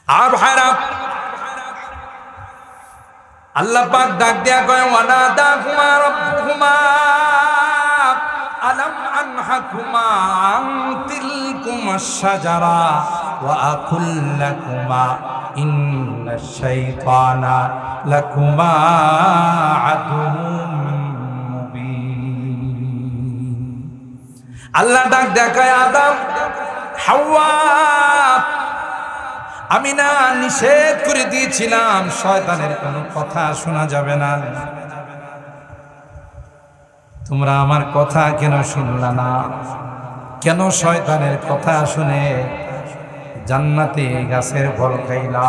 আর ভাইরা আল্লাহ পাক ডাক দিয়া কয় ওয়ানাদাকুমা রাব্বুকুমা আলাম আনহাকুমা আন তিলকুমাশ শাজারা ওয়া আকুল লাকুমা ইন্নাশ শাইতানা লাকুমা আদুউম মুবিন। আল্লাহ ডাক দিয়া কয় আদম হাওয়া আমি না নিষেধ করে দিয়েছিলাম শয়তানের কোনো কথা শোনা যাবে না, তোমরা আমার কথা কেন শুনলা না? কেন শয়তানের কথা শুনে জান্নাতে গাছের ফল খাইলা?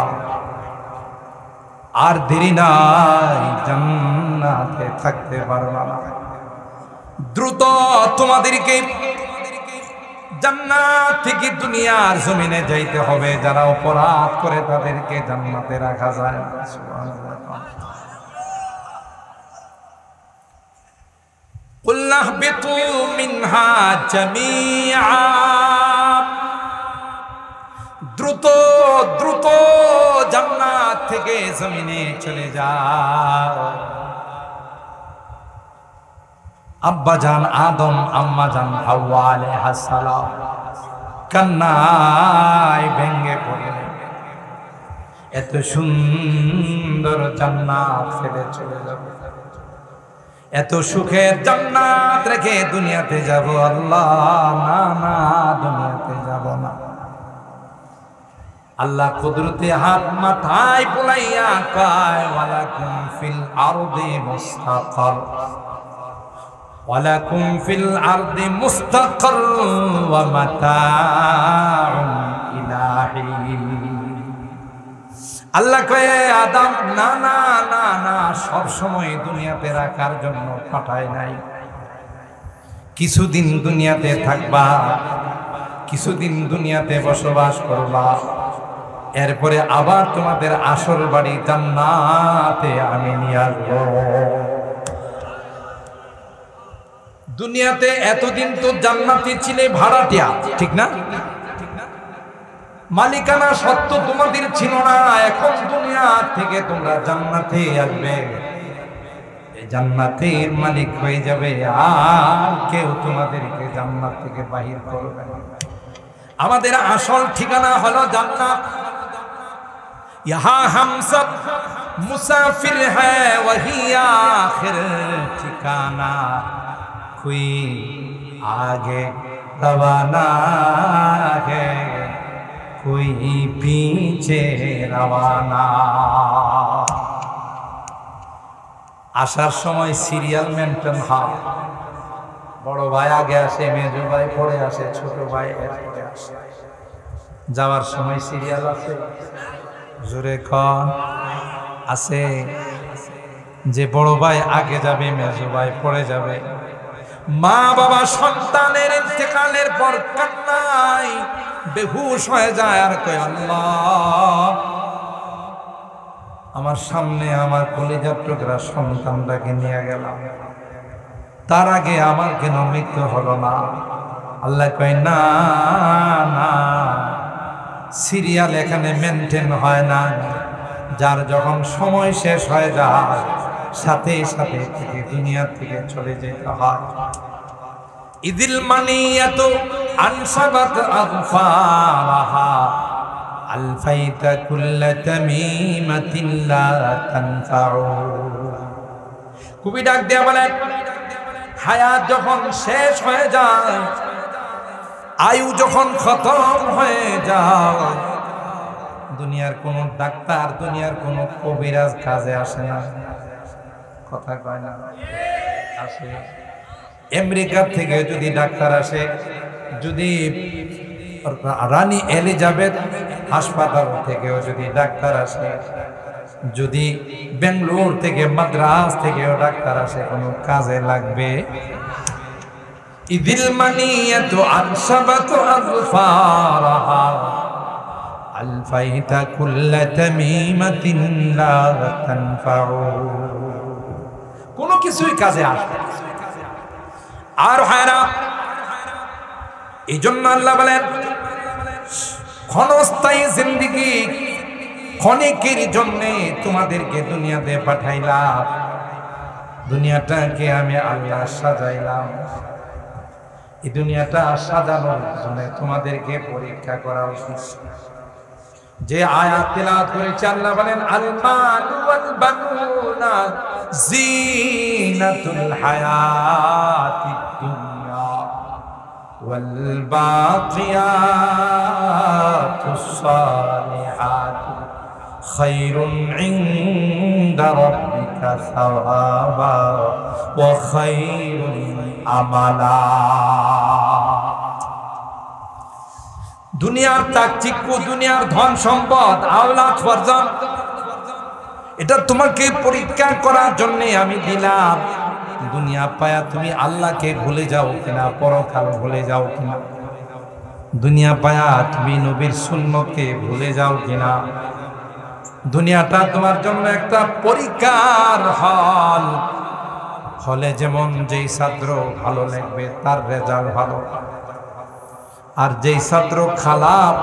আর দেরি নাই, জান্নাতে থাকতে পারবা না। দ্রুত তোমাদেরকে জান্নাত থেকে দুনিয়ার জমিনে যাইতে হবে। যারা অপরাধ করে তাদেরকে জান্নাতে রাখা যায় না। কুল্লাহ বিতু মিনহা জামিআ, দ্রুত দ্রুত জান্নাত থেকে জমিনে চলে যাও। আব্বাজান আদম আম্মাজান হাওয়া আলাইহিস সালাম কান্নায় ভেঙে পড়লেন। এত সুন্দর জান্নাত ছেড়ে চলে যাব, এত সুখের জান্নাত রেখে দুনিয়াতে যাব? আল্লাহ না না, দুনিয়াতে যাব না। আল্লাহ কুদরতে হাত মাথায় বুলাইয়া কয় ওয়ালাকুম ফিল আরদি মুস্তাকার ওয়ালাকুম ফিল আরদি মুস্তাকার ওয়া মাতাউন ইলাহি। আল্লাহ কয় আদম না না না না, সব সময় দুনিয়াতে রাখার জন্য পাঠায় নাই। কিছুদিন দুনিয়াতে থাকবা, কিছুদিন দুনিয়াতে বসবাস করবা, এরপরে আবার তোমাদের আসল বাড়ি জান্নাতে আমি নিয়ে আসবো। দুনিয়াতে এতদিন তো জান্নাতি ছিলে ভাড়াটিয়া, ঠিক না? মালিকানা সত্য তোমাদের ছিল না। এখন দুনিয়া থেকে তোমরা জান্নাতে আসবে, এই জান্নাতের মালিক হয়ে যাবে, আর কেউ তোমাদেরকে জান্নাত থেকে বাহির করবে না। আমাদের আসল ঠিকানা হলো জান্নাত। यहाँ हम सब मुसाफिर है, वही आखिर ठिकाना, कोई आगे रवाना है, कोई पीछे रवाना। আসার সময় সিরিয়াল মেনটেন হয়, বড় ভাই আগে আসে, মেজো ভাই পরে আসে, ছোট ভাই এরপরে আসে। যাওয়ার সময় সিরিয়াল আছে, জোরে কন আছে, যে বড় ভাই আগে যাবে, মেজো ভাই পরে যাবে। মা বাবা সন্তানের ইন্তেকালের পর কান্নায় বেহুশ হয়ে যায় আর কয় আল্লাহ, আমার সামনে আমার কলিজার টুকরা সন্তানটাকে নিয়ে গেলাম, তার আগে আমার কেন মৃত্যু হলো না? আল্লাহ কয় না না, সিরিয়াল এখানে মেনটেন হয় না। যার যখন সময় শেষ হয়ে যায় সাথে সাথে থেকে দুনিয়া থেকে চলে যেতে হয়। ইদিল মানিয়াতু আনসাবাত আগফারাহা আলফাইতা কুল্লা তামিমাতিন লা তানফাউ। কবি ডাক দিয়া বলেন, হায়াত যখন শেষ হয়ে যায়, আয়ু যখন খতম হয়ে যায়, দুনিয়ার কোন ডাক্তার, দুনিয়ার কোন কবিরাজ কাজে আসে না। কথা কয় না? আসে। আমেরিকা থেকে যদি ডাক্তার আসে, যদি রানী এলিজাবেথ হাসপাতাল থেকেও যদি ডাক্তার আসে, যদি বেঙ্গালুরু থেকে মাদ্রাজ থেকেও ডাক্তার আসে, কোনো কাজে লাগবে? ইদিল মানিয়াতু আনসাবাতু আগফারাহা আলফাইতা কুল্লা তামিমাতিন লা তানফাউ। কোনো কিছুই কাজে আসবে না। আর হয় না। এই জন্য আল্লাহ বলেন ক্ষণস্থায়ী জিন্দেগি ক্ষণিকের জন্য তোমাদেরকে দুনিয়াতে পাঠাইলাম, দুনিয়াটাকে আমি আল্লাহ সাজাইলাম। এই দুনিয়াটা সাজানোর জন্য তোমাদেরকে পরীক্ষা করা উচিত। যে আয়াত তেলাওয়াত করেছে আল্লাহ বলেন, আল মালু ওয়াল বানুনা জিনাতুল হায়াতিদ দুনিয়া ওয়াল বাকিয়াতুস সালিহাতু খায়রুন ইনদা রাব্বিকা সাওয়াবা ওয়া খায়রুন আমালা। দুনিয়ার চাকচিক্য, দুনিয়ার ধন সম্পদ, আওলাদ ফরজান, এটা তোমাকে পরীক্ষা করার জন্য আমি দিলাম। দুনিয়া পায়া তুমি আল্লাহকে ভুলে যাও কিনা, পরকাল ভুলে যাও কিনা, দুনিয়া পায়া তুমি নবীর সুন্নতকে ভুলে যাও কিনা। দুনিয়াটা তোমার জন্য একটা পরীক্ষার হল। হলে যেমন যেই ছাত্র ভালো লিখবে তার রেজাল্ট ভালো, আর যেই ছাত্র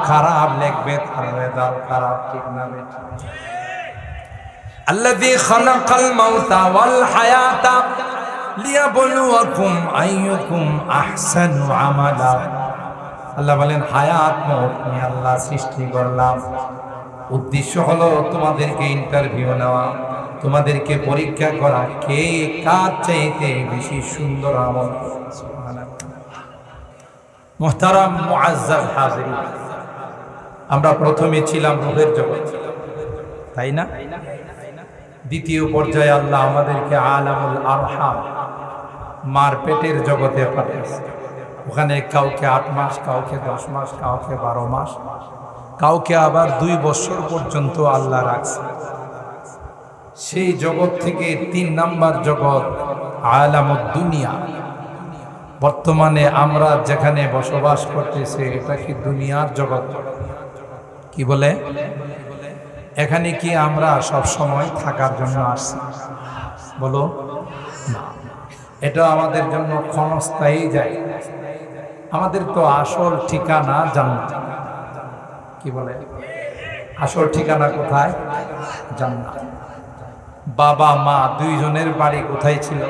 খারাপ লিখবে তার রেজাল্ট খারাপ। ঠিক না বেটা? আল্লাযী খালাকাল মাউতা ওয়াল হায়াতা লিয়াবলুয়াকুম আইয়ুকুম আহসানু আমালা। আল্লাহ বলেন, হায়াত মওত নিয়ে আল্লাহ সৃষ্টি করলাম। উদ্দেশ্য হলো তোমাদেরকে ইন্টারভিউ নেওয়া, তোমাদেরকে পরীক্ষা করা, কে কার চাইতে বেশি সুন্দর আমল। মুহতারাম মুআজ্জাজ হাজিরিন, আমরা প্রথমে ছিলাম রূহের জগৎ, তাই না? দ্বিতীয় পর্যায়ে আল্লাহ আমাদেরকে আলামুল আরহাম, মার পেটের জগতে পাঠিয়েছে। ওখানে কাউকে 8 মাস, কাউকে 10 মাস, কাউকে 12 মাস, কাউকে আবার 2 বছর পর্যন্ত আল্লাহ রাখছে। সেই জগৎ থেকে 3 নাম্বার জগৎ আলামুদ দুনিয়া। বর্তমানে আমরা যেখানে বসবাস করতেছি এটা কি দুনিয়ার জগৎ? কি বলে? এখানে কি আমরা সব সময় থাকার জন্য আসছি? বলো না, এটা আমাদের জন্য ক্ষণস্থায়ী জায়গা। আমাদের তো আসল ঠিকানা জান্নাত। কি বলে? আসল ঠিকানা কোথায়? জান্নাত। বাবা মা দুইজনের বাড়ি কোথায় ছিল?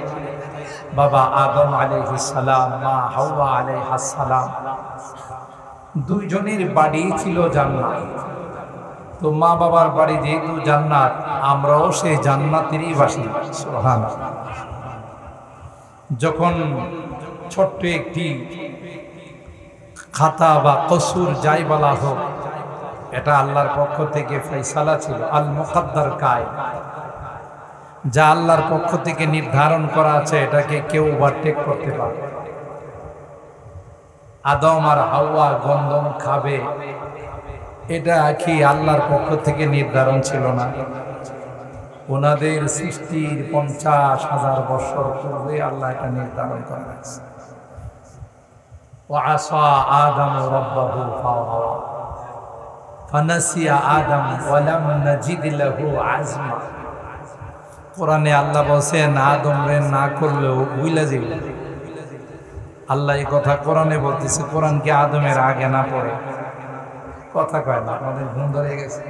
বাবা আদম আলাইহিস সালাম, মা হাওয়া আলাইহাস সালাম, দুইজনের বাড়ি ছিল জান্নাত। তো মা বাবার বাড়ি যেহেতু জান্নাত, আমরাও সেই জান্নাতেরই বাসিন্দা। সুবহানাল্লাহ। যখন ছোট্ট একটি খাতা বা কসুর যাই বলা হোক, এটা আল্লাহর পক্ষ থেকে ফয়সালা ছিল, আল মুকদ্দার কায়, যা আল্লাহর পক্ষ থেকে নির্ধারণ করা আছে, এটাকে কেউ ওভারটেক করতে পারবে। আদম আর হাওয়া গন্ধম খাবে, এটা কি আল্লাহর পক্ষ থেকে নির্ধারণ ছিল না? ওনাদের সৃষ্টির 50,000 বছর পূর্বে আল্লাহ এটা নির্ধারণ করে রাখছে। ওয়াসা আদম রাব্বাহু ফাওয়া ফানাসিয়া আদম ওয়া লাম নাজিদ লাহু আজমা। কোরআনে আল্লাহ বলেন, আদম রে না করলেও ভুলে যাবে। আল্লাহ এই কথা কোরআনে বলতেছে। কোরআন কি আদমের আগে না পড়ে? কথা কয় না, আমাদের ঘুম ধরে গেছে।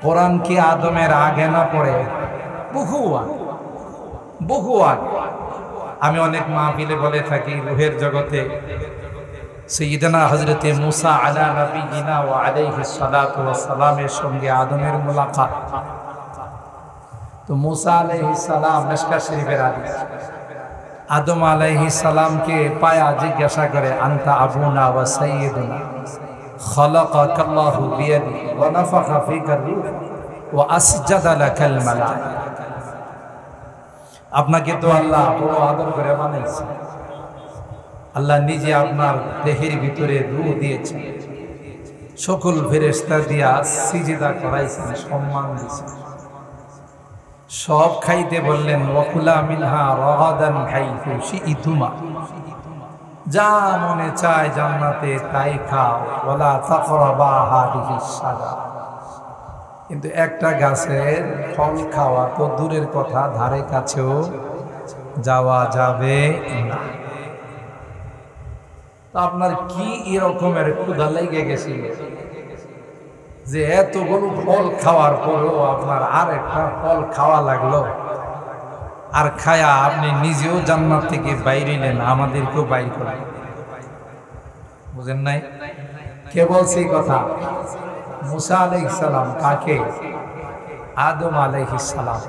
কোরআন কি আদমের আগে না পড়ে? বহু আগে, বহু আগে। আমি অনেক মাহফিলে বলে থাকি, রূহের জগতে সাইয়্যিদানা হযরতে মুসা আলা নবিয়িনা ওয়া আলাইহিস সালাতু ওয়াস সালামের সঙ্গে আদমের মুলাকাত। তো মুসা আলাইহিস সালাম, মিশকাত শরীফের হাদিস, আদম আলাইহিস সালামকে পায়া জিজ্ঞাসা করে, আনতা আবুনা ওয়া সাইয়্যিদুনা খালাকাকাল্লাহু বিয়াদিহি ওয়া নাফাখা ফীকা রূহ ওয়া আসজাদা লাকাল মালায়েকা। আপনাকে তো আল্লাহ বড় আদর করে বানাইছে। আল্লাহ নিজে আপনার দেহের ভিতরে রূহ দিয়েছেন, সকল ফেরেশতা দিয়া সিজদা করাইছেন, সম্মান দিয়েছেন। সব খাইতে বললেন, ওয়াকুলা মিনহা রাগাদান হাইথু শিইতুমা, যা মনে চায় জান্নাতে তাই খাও, ওয়ালা তাকরাবা হাদিহিস শাজারা। কিন্তু একটা গাছের ফল খাওয়া তো দূরের কথা, ধারে কাছেও যাওয়া যাবে না। আপনার কি এরকমের ক্ষুধা লেগে গেছিল যে এতগুলো ফল খাওয়ার পরেও আপনার আর একটা ফল খাওয়া লাগলো, আর খায়া আপনি নিজেও জান্নাত থেকে বাইরে নেন, আমাদেরকেও বাইর করেন। বুঝেন নাই? কে বলছে এই কথা? মুসা আলাইহিস সালাম। কাকে? আদম আলাইহিস সালাম।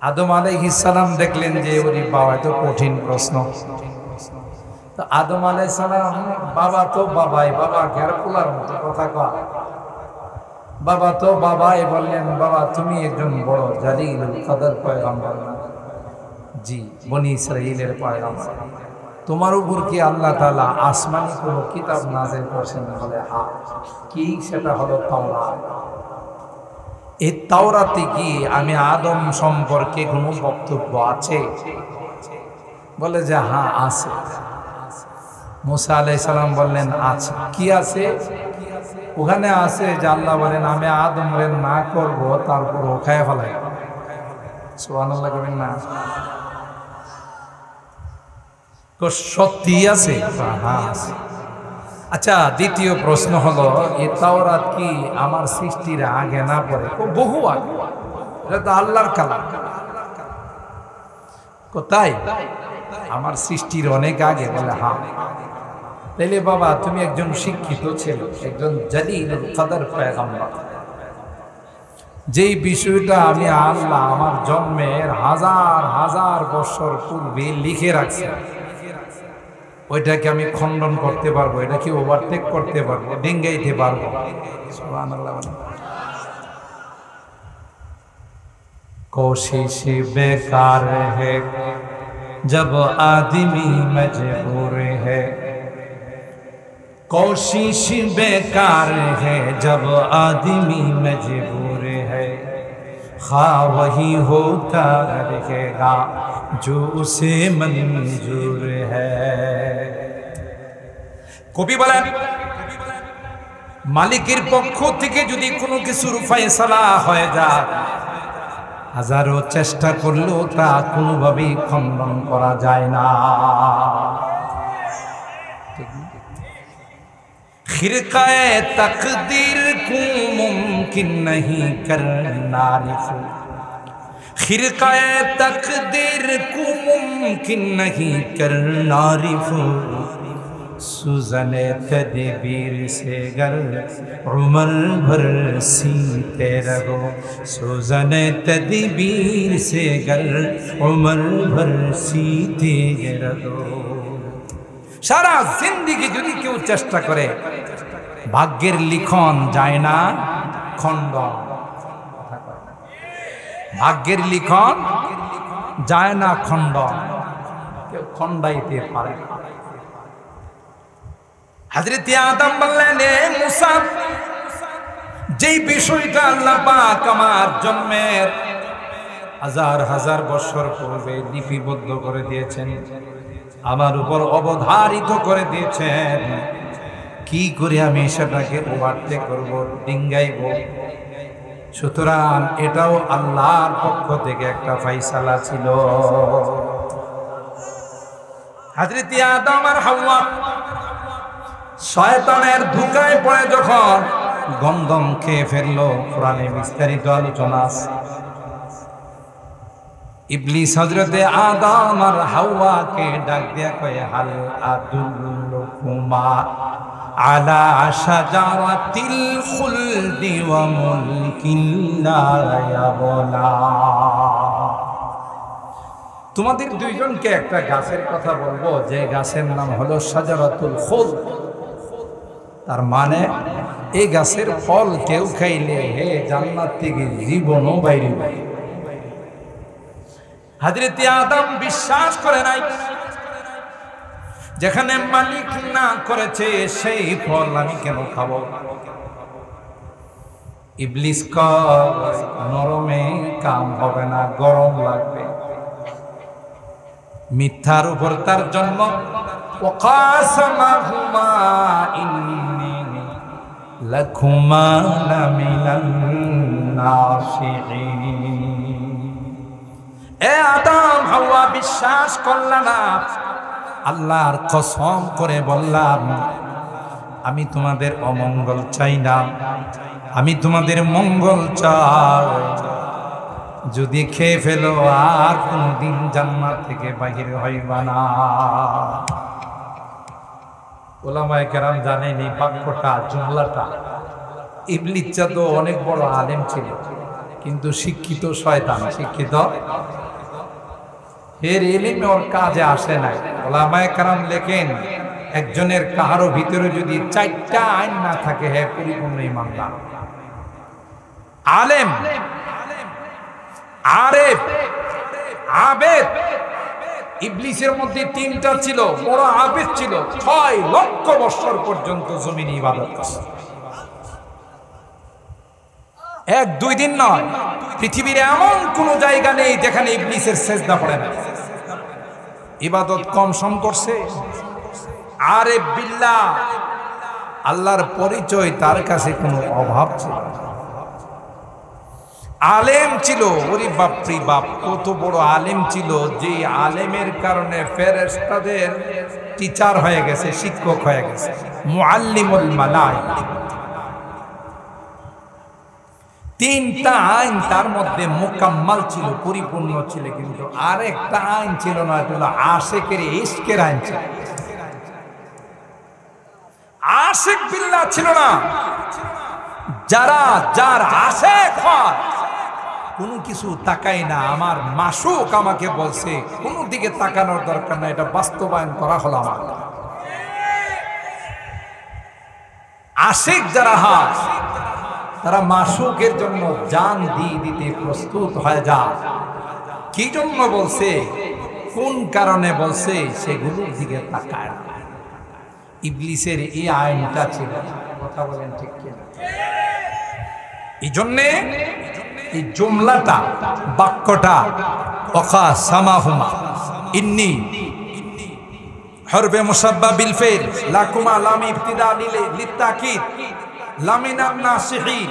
আদম আলাইহিস সালাম দেখলেন যে ওরে বাবা, এত কঠিন প্রশ্ন। তো আদম আলাইহিস সালাম, বাবা তো বাবাই, বাবা ঘের পোলার মতো কথা কয়। বাবা তো বাবাই বললেন, বাবা তুমি একজন বড় জালিলুল কদর পয়গম্বর। জি, বনি ইসরাইলের পয়গম্বর। তোমার উপর কি আল্লাহ তাআলা আসমানি কোনো কিতাব নাযিল করেছেন? বলে হ্যাঁ। কি? সেটা হলো তাওরাত। এই তাওরাতে কি আমি আদম সম্পর্কে কোনো বক্তব্য আছে? বলে যে হ্যাঁ আছে। মুসা আলাইহিস সালাম বললেন আছে। কি আছে? ওখানে আছে যে আল্লাহ বলেন আমি আদমরে না করব, তারপর ও খায় ফেলাই। সুবহানাল্লাহ কবেন না? সত্যি আছে? হ্যাঁ আছে। আচ্ছা, দ্বিতীয় প্রশ্ন হলো, এই তাওরাত কি আমার সৃষ্টির আগে না পরে? বহু আগে। এটা তো আল্লাহর কালাম। কোথায়? আমার সৃষ্টির অনেক আগে। বলে হ্যাঁ। তাইলে বাবা তুমি একজন শিক্ষিত ছেলে, একজন জালিলুল কদর পয়গম্বর, যেই বিষয়টা আমি আল্লাহ আমার জন্মের হাজার হাজার বছর পূর্বে লিখে রাখছি, ওইটাকে আমি খণ্ডন করতে পারবো? এটা কি ওভারটেক করতে পারবো? ডিঙ্গাইতে পারবো? সুবহানাল্লাহ। কোশিশ বেকার है जब आदमी मजबूर है, कोशिश बेकार है जब आदमी मजबूर है, खा वही होता रहेगा जो उसे मंजूर है। কবি বলেন, মালিকের পক্ষ থেকে যদি কোনো কিছুর ফয়সালা হয়ে যায়, হাজারো চেষ্টা করলেও তা কোনোভাবেই খণ্ডন করা যায় না। खिरकाए तकदीर को मुमकिन नहीं करना रिफू, खिरकाए तकदीर को मुमकिन नहीं करना रिफू, सुजने तदबीर से गर उमर भर सीते रहो, सुजने तदबीर से गर उमर भर सीते रहो। সারা জিন্দেগি যদি কেউ চেষ্টা করে, ভাগ্যের লিখন যায় না খণ্ডন। ভাগ্যের লিখন যায় না খণ্ডন, কেউ খণ্ডাইতে পারে না। হযরত আদম বললেন, এ মুসা, যেই বিষয়টা আল্লাহ পাক আমার জন্মের হাজার হাজার বছর পূর্বে লিপিবদ্ধ করে দিয়েছেন, আমার উপর অবধারিত করে দিয়েছেন, কি করে আমি সেটাকে ওভারটেক করব, ডিঙ্গাইব? সুতরাং এটাও আল্লাহর পক্ষ থেকে একটা ফয়সালা ছিল। হযরত আদম আর হাওয়া শয়তানের ধোঁকায় পড়ে যখন গন্ধম খেয়ে ফেললো, কোরআনে বিস্তারিত আলোচনা আছে। ইবলিস হযরতে আদম আর হাওয়াকে ডাক দিয়া কয়, হাল আদুল্লুকুমা আলা শাজারাতিল খুলদি ওয়া মুলকিন লা ইয়াবলা। তোমাদের দুইজনকে একটা গাছের কথা বলবো, যে গাছের নাম হলো শাজারাতুল খুলদ। তার মানে এই গাছের ফল কেউ খাইলে হে জান্নাত থেকে জীবনও বাইরে। হযরত আদম বিশ্বাস করে নাই, যেখানে মালিক না করেছে সেই ফল আমি কেন খাবো? ইবলিস কয়, নরমে কাম হবে না, গরম লাগবে। মিথ্যার উপর তার জন্ম। ওয়াকাসামাহুমা ইন্নী লাকুমা লামিনান নাসিহিন। এ আদম হাওয়া, বিশ্বাস করলা না? আল্লাহর কসম করে বললাম, আমি তোমাদের অমঙ্গল চাই না, আমি তোমাদের মঙ্গল চাই। যদি খেয়ে ফেলো আর কোনদিন জান্নাত থেকে বাহির হইবা না। ওলামায়ে কেরাম জানেন এই বাক্যটা, জুমলাটা, ইবলিস তো অনেক বড় আলেম ছিল, কিন্তু শিক্ষিত শয়তান, শিক্ষিত এর ইলমে ওর কাজে আসে নাই। ওলামায়ে কেরাম লেখেন, একজনের কাহারও ভিতরে যদি 4টা আইন না থাকে, হে পরিপূর্ণ ঈমানদার, আলেম, আরেফ, আবেদ। ইবলিসের মধ্যে 3টা ছিল, বড় আবেদ ছিল, 6 লক্ষ বছর পর্যন্ত জমিনে ইবাদত করছে। 1-2 দিন নয়, পৃথিবীর এমন কোন জায়গা নেই যেখানে ইবলিসের সেজদা পড়ে না। ইবাদত কম সম করছে। আরেফ বিল্লাহ, আল্লাহর পরিচয় তার কাছে কোনো অভাব ছিল না। আলেম ছিল, ওরে বাপরি বাপ, কত বড় আলেম ছিল, যে আলেমের কারণে ফেরেশতাদের টিচার হয়ে গেছে, শিক্ষক হয়ে গেছে, মুআল্লিমুল মালায়েকা। 3টা আইন তার মধ্যে মোকাম্মাল ছিল, পরিপূর্ণ ছিল, কিন্তু আরেকটা আইন ছিল না, এটা হলো আশিকের ইশকের আইন ছিল। আশিক বিল্লাহ ছিল না। যার আশিক হয়, কোনো কিছু তাকাই না, আমার মাসুক আমাকে বলছে, কোনো দিকে তাকানোর দরকার না, এটা বাস্তবায়ন করা হলো আমার। আশিক যারা হয়, তারা মাসুকের জন্য জান দিয়ে দিতে প্রস্তুত হয়ে যায়। কি জন্য বলছে, কোন কারণে বলছে, সেগুলোর দিকে তাকায় না। ইবলিসের এই আইনটা ছিল, কথা বলেন ঠিক কিনা? এই জন্যে এই জুমলাটা, বাক্যটা, ওয়া সামাহুমা ইন্নী হরবে মুসাব্বা বিল ফিল লাকুমা লাম ইবতিদা লিতাকিদ লামিনান নাসিহিন,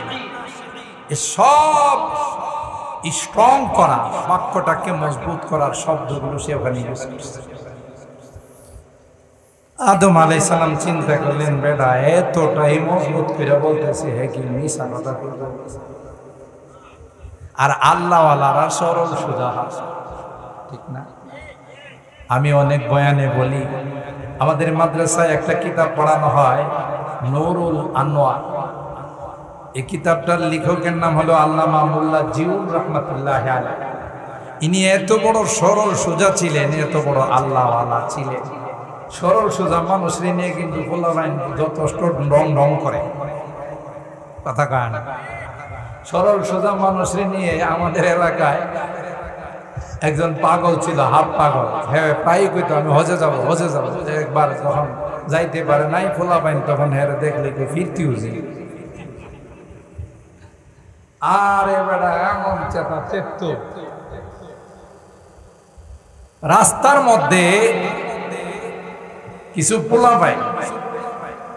সব স্ট্রং করা, বাক্যটাকে মজবুত করার শব্দগুলো সে ওখানে ইউজ করছে। আদম আলাইহিস সালাম চিন্তা করলেন, বেটা এতটাই মজবুত করে বলতেছে, হে কি মিছা কথা বলতেছে। আর আল্লাহওয়ালারা সরল সোজা, ঠিক না? আমি অনেক বয়ানে বলি, আমাদের মাদ্রাসায় একটা কিতাব পড়ানো হয়, নূরুল আনোয়ার। এই কিতাবটার লেখকের নাম হলো আল্লামা মোল্লা জিউর রহমাতুল্লাহ আলাইহি। ইনি এত বড় সরল সোজা ছিলেন, এত বড় আল্লাহওয়ালা ছিলেন। সরল সোজা মানুষের নিয়ে কিন্তু পোলাপাইন যথেষ্ট ডং করে, কথা কয় না। সরল সোজা মানুষের নিয়ে আমাদের এলাকায় একজন পাগল ছিল, হাফ পাগল। হ্যাঁ, প্রায় কইতো আমি হজে যাবো। একবার যখন যাইতে পারে নাই পোলাপাইন, তখন হ্যাঁ দেখলে কি ফিরতি উঠে। আর এবারে এমন চেতা চেত, রাস্তার মধ্যে কিছু পোলাপাই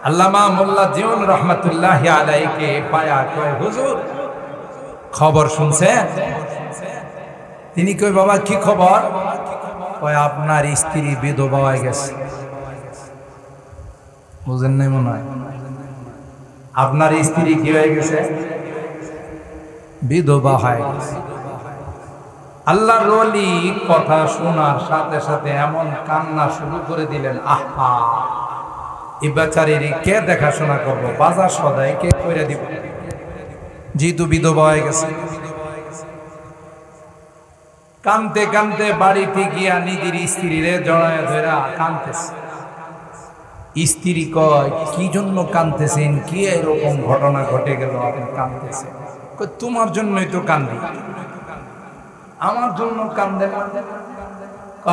আল্লামা মোল্লা জিউন রহমাতুল্লাহ আলাইহিকে পায়া কয়, হুজুর খবর শুনছেন? তিনি কই, বাবা কি খবর? কয়, আপনার স্ত্রী বিধবা হয়ে গেছে। বুঝেন নাই মনে হয়? আপনার স্ত্রী কি হয়ে গেছে? বিধবা হয়ে গেছে। আল্লাহর ওলি কথা শোনার সাথে সাথে এমন কান্না শুরু করে দিলেন, আহা, এই বেচারির কে দেখাশোনা করবো, বাজার সদাই কে করে দিব, যেহেতু বিধবা হয়ে গেছে। কানতে কানতে বাড়িতে গিয়া নিজের স্ত্রীরে জড়ায় ধরা কানতেছে। স্ত্রী কয়, কি জন্য কানতেছেন, কি এরকম ঘটনা ঘটে গেল আপনি কানতেছেন? কয়, তোমার জন্যই তো কান্দি। আমার জন্য কান্দে না?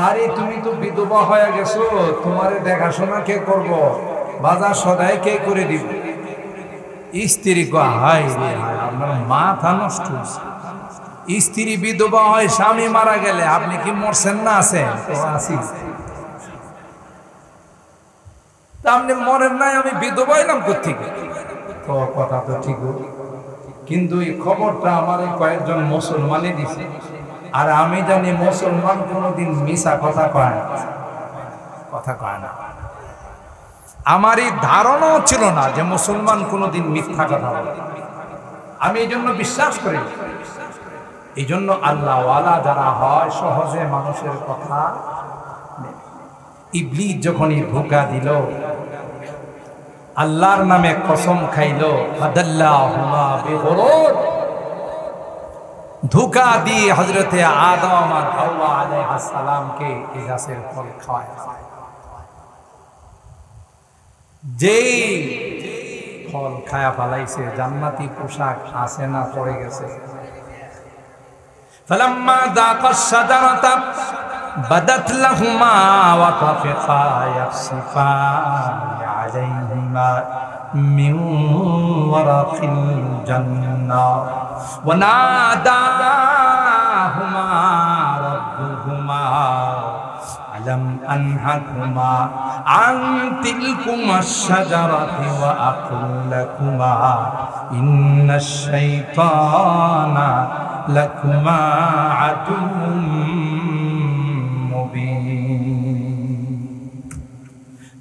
আরে তুমি তো বিধবা হয়ে গেছো, তোমারে দেখাশোনা কে করব, বাজার সদাই কে করে দিব? স্ত্রী কয়, হায় রে হায়, আপনার মাথা নষ্ট হয়েছে। স্ত্রী বিধবা হয়, স্বামী মারা গেলে আপনি কি মরছেন না? আছেন তো? আছি। আপনি মরেন নাই, আমি বিধবা হইলাম কোত্থেকে? কথা তো ঠিক, কিন্তু এই খবরটা আমার কয়েকজন মুসলমানই দিছে। আর আমি জানি মুসলমান কোনোদিন মিছা কথা কয় না, কথা কয় না। আমারই ধারণাও ছিল না যে মুসলমান কোনোদিন মিথ্যা কথা বলে। আমি এই জন্য বিশ্বাস করি, এই জন্য আল্লাহওয়ালা যারা হয় সহজে মানুষের কথা। ইবলিস যখনই ধোঁকা দিল, আল্লাহর নামে কসম খাইল, ফাদাল্লাহুমা বিগুরুর, ধোঁকা দিয়ে হযরতে আদম আর হাওয়া আলাইহিস সালামকে এই গাছের ফল খাওয়ায়। যেই ফল খায়া ফেলাইছে, জান্নাতি পোশাক আছে না পড়ে গেছে। ফালাম্মা যাকাশ শাজারাতা বাদাত লাহুমা ওয়া তাফিকা ইয়াখসিফানি আলাইহিমা মিন ওয়ারাকিল জান্নাহ ওয়া নাদাহুমা রাব্বুহুমা আলাম আনহাকুমা আন তিলকুমাশ শাজারাতি ওয়া আকুল লাকুমা ইন্নাশ শাইতানা লাকুমা আদুউম মুবিন।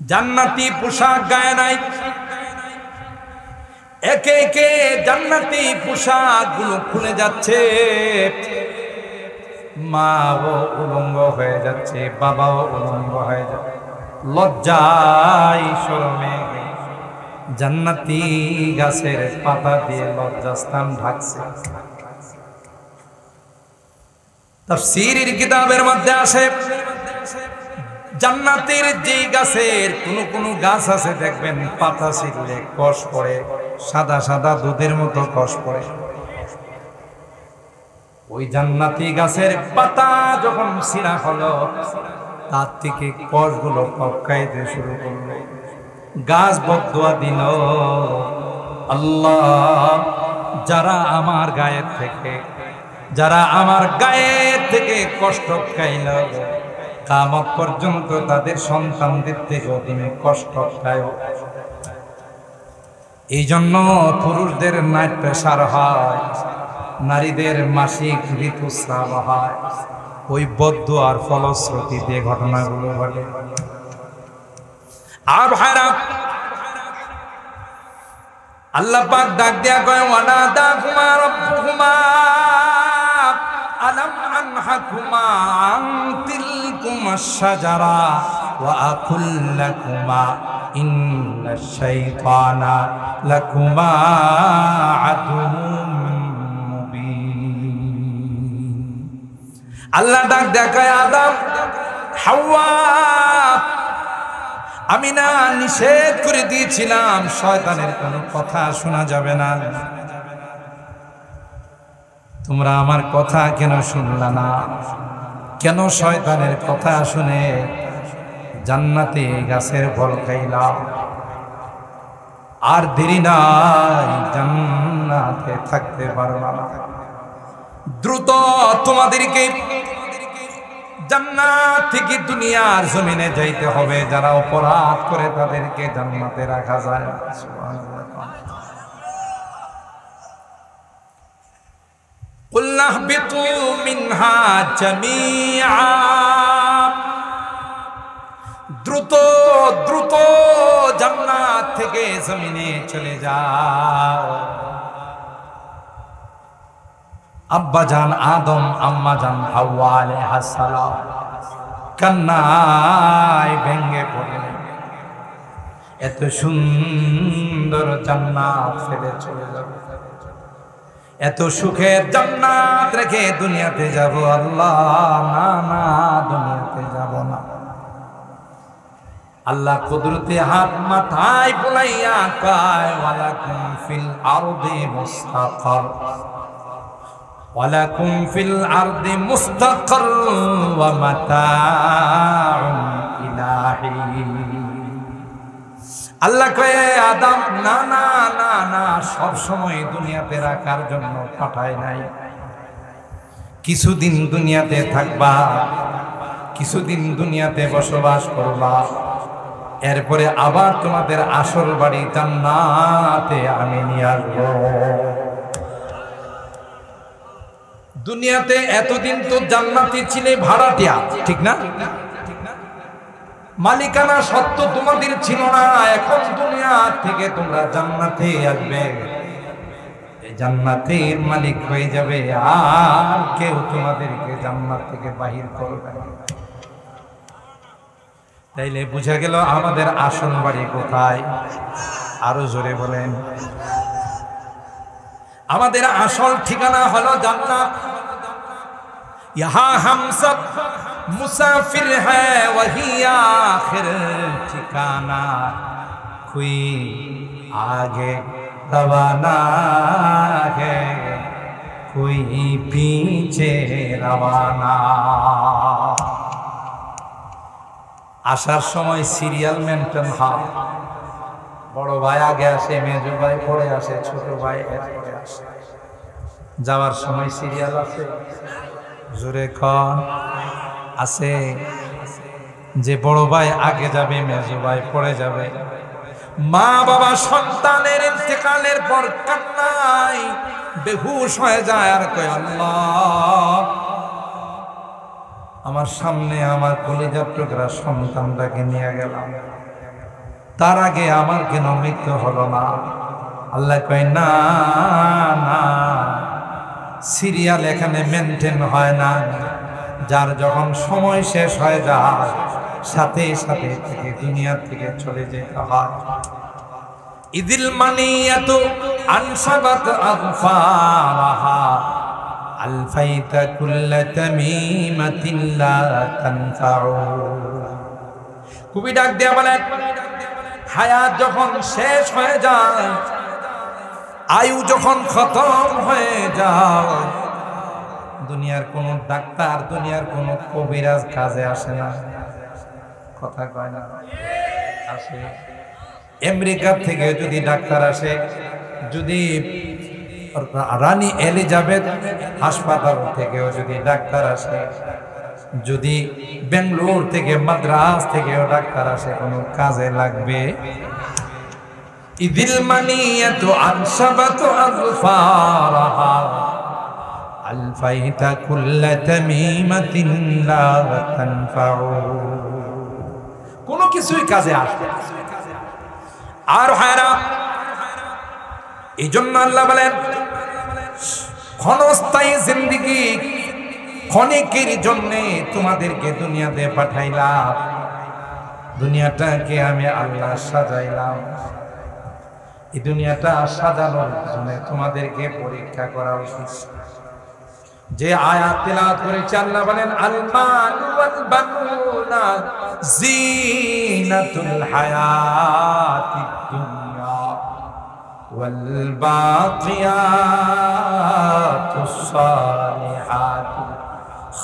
জান্নাতি পোশাক গায়ে নাই, একে একে জান্নাতি পোশাক গুলো খুলে যাচ্ছে। মাও উলঙ্গ হয়ে যাচ্ছে, বাবাও উলঙ্গ হয়ে যাচ্ছে। লজ্জায় শরমে জান্নাতি গাছের পাতা দিয়ে লজ্জাস্থান ঢাকছে। তাফসীরের কিতাবের মধ্যে আসে, জান্নাতের যে গাছের কোন গাছ আছে দেখবেন পাতা ছিঁড়লে কষ পড়ে, সাদা সাদা দুধের মতো কষ পড়ে। ওই জান্নাতি গাছের পাতা যখন ছিঁড়া হলো, তার থেকে কষগুলো পকাইতে শুরু করলো। গাছ বদদুয়া দিল, আল্লাহ যারা আমার গায়ের থেকে কষ্ট খাইল, কিয়ামত পর্যন্ত তাদের সন্তানদের থেকে তুমি কষ্ট খাও। এই জন্য পুরুষদের নাইট প্রেসার হয়, নারীদের মাসিক ঋতুস্রাব হয়, ওই বদদুয়ার ফলশ্রুতিতে ঘটনাগুলো ঘটে। আর ভাইরা, আল্লাহ পাক ডাক দেয়া কয়, ওয়ানাদাকুমা রাব্বুকুমা আলাম আনহাকুমা আন তিলকুমাশ শাজারা ওয়া আকুল লাকুমা ইন্নাশ শাইতানা লাকুমা আদুউম মুবিন। আল্লাহ ডাক দেখায়, আদম হাওয়া, আমি না নিষেধ করে দিয়েছিলাম শয়তানের কোনো কথা শোনা যাবে না, তোমরা আমার কথা কেন শুনলা না? কেন শয়তানের কথা শুনে জান্নাতে গাছের ফল খাইলা? আর দেরি নাই, জান্নাতে থাকতে পারবা না। দ্রুত তোমাদেরকে জান্নাত থেকে দুনিয়ার জমিনে যাইতে হবে। যারা অপরাধ করে তাদেরকে জান্নাতে রাখা যায় না। কুল্না বিতু মিনহা জামিআ, দ্রুত দ্রুত জান্নাত থেকে জমিনে চলে যাও। আব্বা জান আদম, আম্মা জান হাওয়া আলাইহিস সালাম কান্নায় ভেঙে পড়লেন। এত সুন্দর জান্নাত ফেলে চলে যাব, এত সুখের জান্নাত রেখে দুনিয়াতে যাব? আল্লাহ না না, দুনিয়াতে যাব না। আল্লাহ কুদরতে হাত মাথায় বুলাইয়া কয়, ওয়ালাকুম ফিল আরদি মুস্তাকার ওয়ালাকুম ফিল আরদি মুস্তাকার ওয়া মাতাউন ইলাহি। আল্লাহ কয়ে, আদম না না না না, সব সময় দুনিয়াতে রাখার জন্য পাঠায় নাই। কিছুদিন দুনিয়াতে থাকবা, কিছুদিন দুনিয়াতে বসবাস করবা, এরপরে আবার তোমাদের আসল বাড়ি জান্নাতে আমি নিয়ে আসবো। দুনিয়াতে এতদিন তো জান্নাতি ছিলে ভাড়াটিয়া, ঠিক না? মালিকানা সত্য তোমাদের ছিল না, এখন দুনিয়া থেকে তোমরা জান্নাতে আসবে, এই জান্নাতের মালিক হয়ে যাবে, আর কেউ তোমাদেরকে জান্নাত থেকে বাহির করবে না। তাইলে বুঝা গেল আমাদের আসল বাড়ি কোথায়? আরো জোরে বলেন। আমাদের আসল ঠিকানা হলো জান্নাত। ইহা হাম সব মুসাফির হ্যায় ওহি আখির ঠিকানা, কোই আগে রওয়ানা হ্যায় কোই পিছে রওয়ানা। আসার সময় সিরিয়াল মেনটেন হয়, বড় ভাই আগে আসে, মেজো ভাই পরে আসে, ছোট ভাই এরপরে আসে। যাওয়ার সময় সিরিয়াল আছে, জোরে কন আছে, যে বড় ভাই আগে যাবে, মেজো ভাই পরে যাবে। মা বাবা সন্তানের ইন্তেকালের পর কান্নায় বেহুশ হয়ে যায় আর কয়, আল্লাহ আমার সামনে আমার কলিজার টুকরা সন্তানটাকে নিয়ে গেলাম, তার আগে আমার কেন মৃত্যু হলো না? আল্লাহ কয়, না না, সিরিয়াল এখানে মেনটেন হয় না। যার যখন সময় শেষ হয়ে যায় সাথে সাথে থেকে দুনিয়া থেকে চলে যেতে হয়। ইদিল মানিয়াতু আনসাবাত আগফারাহা আলফাইতা কুল্লা তামিমাতিন লা তানফাউ। কবি ডাক দেয়া বলেন, হায়াত যখন শেষ হয়ে যায়, আয়ু যখন খতম হয়ে যায়, দুনিয়ার কোন ডাক্তার, দুনিয়ার কোন কবিরাজ কাজে আসে না। কথা কয় না? আসে। আমেরিকা থেকে যদি ডাক্তার আসে, যদি রানী এলিজাবেথ হাসপাতাল থেকেও যদি ডাক্তার আসে, যদি বেঙ্গালুরু থেকে মাদ্রাস থেকেও ডাক্তার আসে, কোনো কাজে লাগবে? ইদিল মানিয়াতু আনসাবাতু আগফারাহা আলফাইতা কুল্লা তামিমাতিন লা তানফাউ। কোনো কিছুই কাজে আসবে না। আর হায়রা, এই জন্য আল্লাহ বলেন, ক্ষণস্থায়ী জিন্দেগি, ক্ষণিকের জন্য তোমাদেরকে দুনিয়াতে পাঠাইলাম, দুনিয়াটাকে আমি আল্লাহ সাজাইলাম। এই দুনিয়াটা সাজানোর জন্য তোমাদেরকে পরীক্ষা করা উচিত। যে আয়াত তেলাওয়াত করেছে, আল্লাহ বলেন, আল মালু ওয়াল বানুনা জিনাতুল হায়াতিদ দুনিয়া ওয়াল বাকিয়াতুস সালিহাতু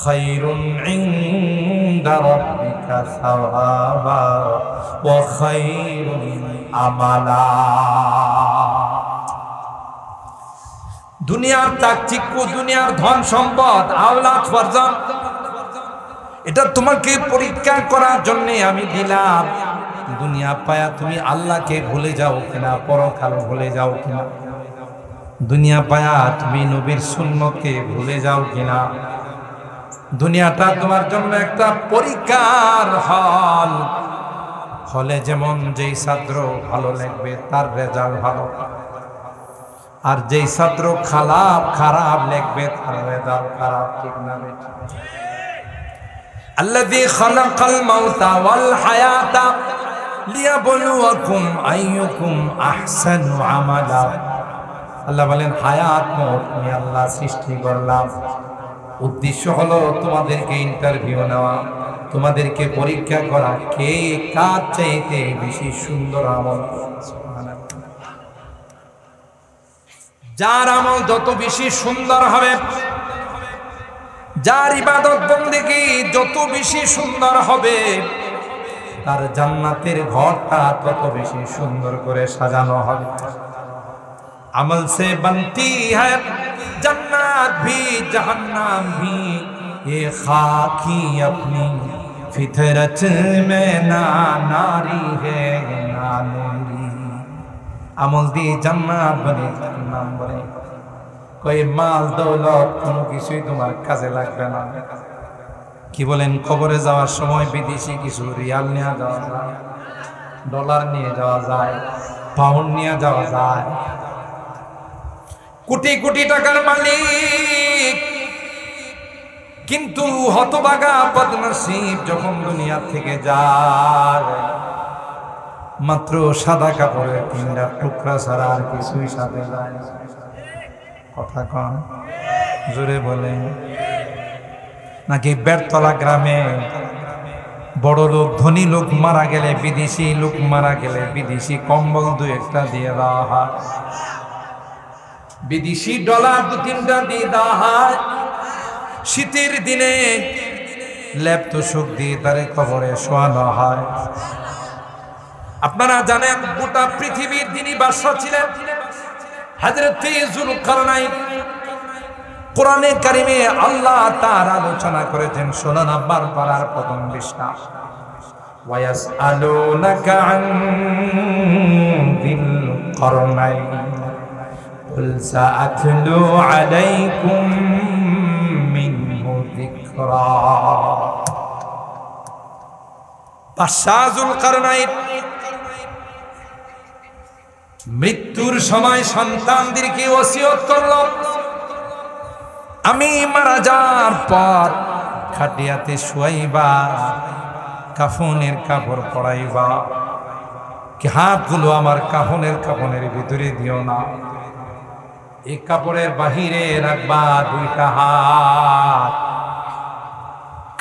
খায়রুন ইনদা রাব্বিকা সাওয়াবা ওয়া খায়রুন আমালা। দুনিয়ার চাকচিক্য, দুনিয়ার ধন সম্পদ, আওলাদ ফরজান, এটা তোমাকে পরীক্ষা করার জন্য আমি দিলাম। দুনিয়া পায়া তুমি আল্লাহকে ভুলে যাও কিনা, পরকাল ভুলে যাও কিনা, দুনিয়া পায়া তুমি নবীর সুন্নতকে ভুলে যাও কিনা। দুনিয়াটা তোমার জন্য একটা পরীক্ষার হল। হলে যেমন যেই ছাত্র ভালো লাগবে তার রেজাল্ট ভালো, আর যেই ছাত্র খারাপ লিখবে তার রেজাল্ট খারাপ। ঠিক না? আল্লাযী খালাকাল মাউতা ওয়াল হায়াতা লিয়াবলুয়াকুম আইয়ুকুম আহসানু আমালা। আল্লাহ বলেন, হায়াত মওত আমি আল্লাহ সৃষ্টি করলাম, উদ্দেশ্য হলো তোমাদেরকে ইন্টারভিউ নেওয়া, তোমাদেরকে পরীক্ষা করা, কে কার চাইতে বেশি সুন্দর আমল। যার আমল যত বেশি সুন্দর হবে, যার ইবাদত বন্দেগী যত বেশি সুন্দর হবে, তার জান্নাতের ঘরটা তত বেশি সুন্দর করে সাজানো হবে। আমল সে বনতি হ্যায় जन्नत भी जहन्नम भी, ये खाकी अपनी फितरत में ना नारी है ना नूरी। আমল দিয়ে জান্নাত বনে, জাহান্নাম বনে। কই মাল দৌলত কোনো কিছুই তোমার কাজে লাগবে না। কি বলেন? কবরে যাওয়ার সময় বিদেশি কিছু রিয়াল নিয়ে যাওয়া যায়, ডলার নিয়ে যাওয়া যায়, পাউন্ড নিয়ে যাওয়া যায়। কোটি কোটি টাকার মালিক, কিন্তু হতভাগা বদনসিব যখন দুনিয়া থেকে যায়, মাত্র সাদা কাপড়ের 3টা টুকরা ছাড়া আর কিছুই সাথে যায় না। কথা কন, জোরে বলেন। নাকি বেরতলা গ্রামে বড় লোক ধনী লোক মারা গেলে, বিদেশি লোক মারা গেলে বিদেশি কম্বল 2-1টা দিয়ে দেওয়া হয়, বিদেশি ডলার 2-3টা দিয়ে দেওয়া হয়। শীতের দিনে লেপ তোশক দিয়ে তারে কবরে শোয়ানো হয়। আপনারা জানেন গোটা পৃথিবীর যিনি বাদশা ছিলেন হযরত যুলকারনাইন, কোরআনে কারিমে আল্লাহ তার আলোচনা করেছেন। 16 নম্বর পারার প্রথম পৃষ্ঠা, ওয়ায়াসআলুনাকা আন যিল কারনাইন কুল সাআতলু আলাইকুম মিনহু যিকরা। বাদশা যুলকারনাইন মৃত্যুর সময় সন্তানদেরকে ওসিয়ত করল, আমি মারা যাওয়ার পর খাটিয়াতে শুয়াইবা, কাফনের কাপড় পরাইবা, কি হাতগুলো আমার কাফনের ভিতরে দিও না, এই কাপড়ের বাহিরে রাখবা 2টা হাত,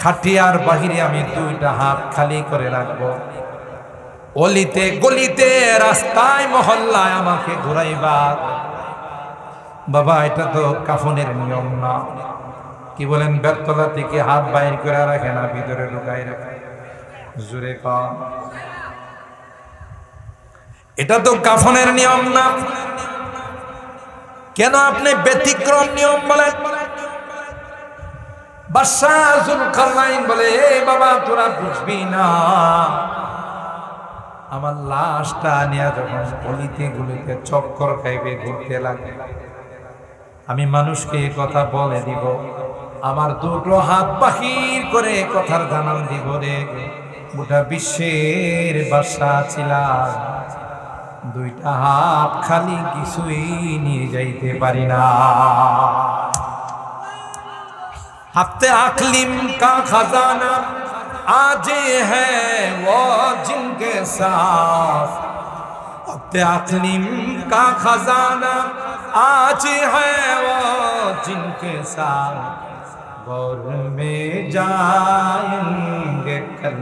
খাটিয়ার বাহিরে আমি 2টা হাত খালি করে রাখবো। অলিতে গলিতে রাস্তায় মহল্লায় আমাকে ঘুরাইবা। বাবা, এটা তো কাফনের নিয়ম না। কি বলেন? বেরতলা থেকে হাত বাইর করে রাখে না, ভিতরে ঢুকাই রাখে। জোরে কম, এটা তো কাফনের নিয়ম না। কেন আপনি ব্যতিক্রম নিয়ম বলেন? বাদশা যুলকারনাইন বলে, এ বাবা তোরা বুঝবি না, আমার লাশটা নিয়ে যখন গলিতে গলিতে চক্কর খাইবে, ঘুরতে লাগে, আমি মানুষকে কথা বলে দিব, আমার 2টো হাত বাহির করে কথার জানান দিব রে, গোটা বিশ্বের বাদশা ছিলাম, 2টা হাত খালি কিছুই নিয়ে যাইতে পারি না। হাতে আকলিম কা খাজানা आज है वो जिनके साथ, अपने अक़लीम का खजाना आज है वो जिनके साथ, गौर में जाएंगे कल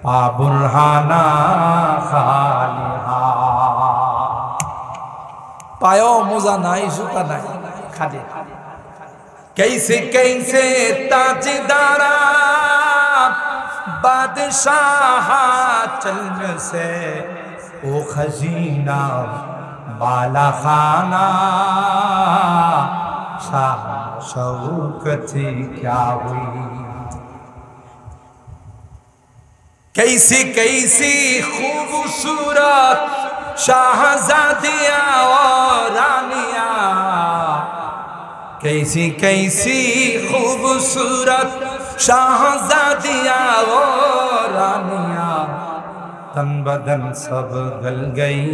पाबुरहाना खालिहा। पायो मुजा नाई जुता नाई खाली, कैसे कैसे ताजदारा बादशाह चलन से ओ खजीना बाला खाना शाह शौकती क्या हुई। कैसी कैसी खूबसूरत शाहजादियाँ और रानियाँ, कैसी कैसी खूबसूरत शाहजादियाँ वो रानियाँ, तन बदन सब गल गई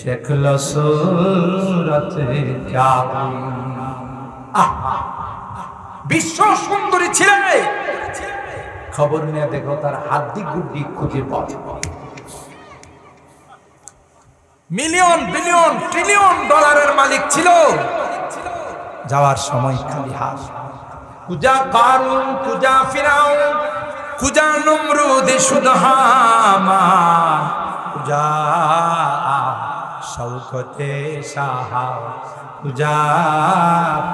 शक्ल सूरत क्या हुई। বিশ্ব সুন্দরী ছিলেন, খবর নিয়ে দেখো তার হাড্ডি গুড্ডি খুঁজে পাওয়া যাবে। মিলিয়ন বিলিয়ন ট্রিলিয়ন ডলারের মালিক ছিল, যাওয়ার সময় খালি হাত। কুজা কারুন, কুজা ফিরাউন, কুজা নমরুদ শুধু হামান, কুজা শওকতে শাহ, কুজা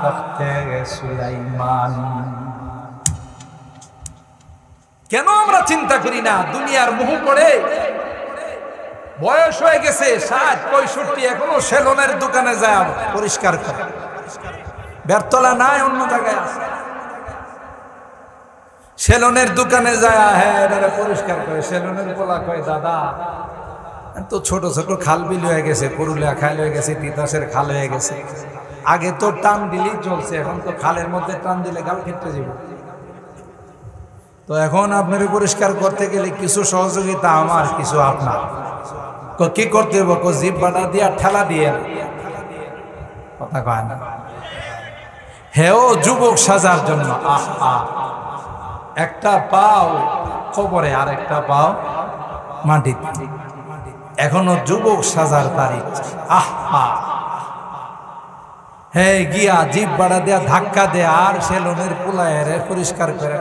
তখতে সুলাইমান। কেন আমরা চিন্তা করি না? দুনিয়ার মোহ করে বয়স হয়ে গেছে 60-65, এখনো সেলুনের দোকানে যায় পরিষ্কার করে। বেরতলা নাই, অন্য জায়গায় আছে, সেলুনের দোকানে যায়, হ্যাঁ এটা পরিষ্কার করে। সেলুনের পোলা কয়, দাদা তো ছোট ছোট খাল বিল হয়ে গেছে, পুরুলিয়া খাল হয়ে গেছে, তিতাসের খাল হয়ে গেছে, আগে তো টান দিলেই চলছে, এখন তো খালের মধ্যে টান দিলে গাল খেতে যাব। তো এখন আপনার পরিষ্কার করতে গেলে কিছু সহযোগিতা আমার, কিছু আপনার। কি করতে হবে? জিভ বাটা দিয়া ঠেলা দিয়ে কথা কয় না। হেও যুবক সাজার জন্য আহা, একটা পাও খবরে আর একটা পাও মাটিতে, এখনো যুবক সাজার তারিখ। আহা, হে গিয়া জিভ বাড়া দেয়া ধাক্কা দেয়া আর সেলুনের পোলায় পরিষ্কার করে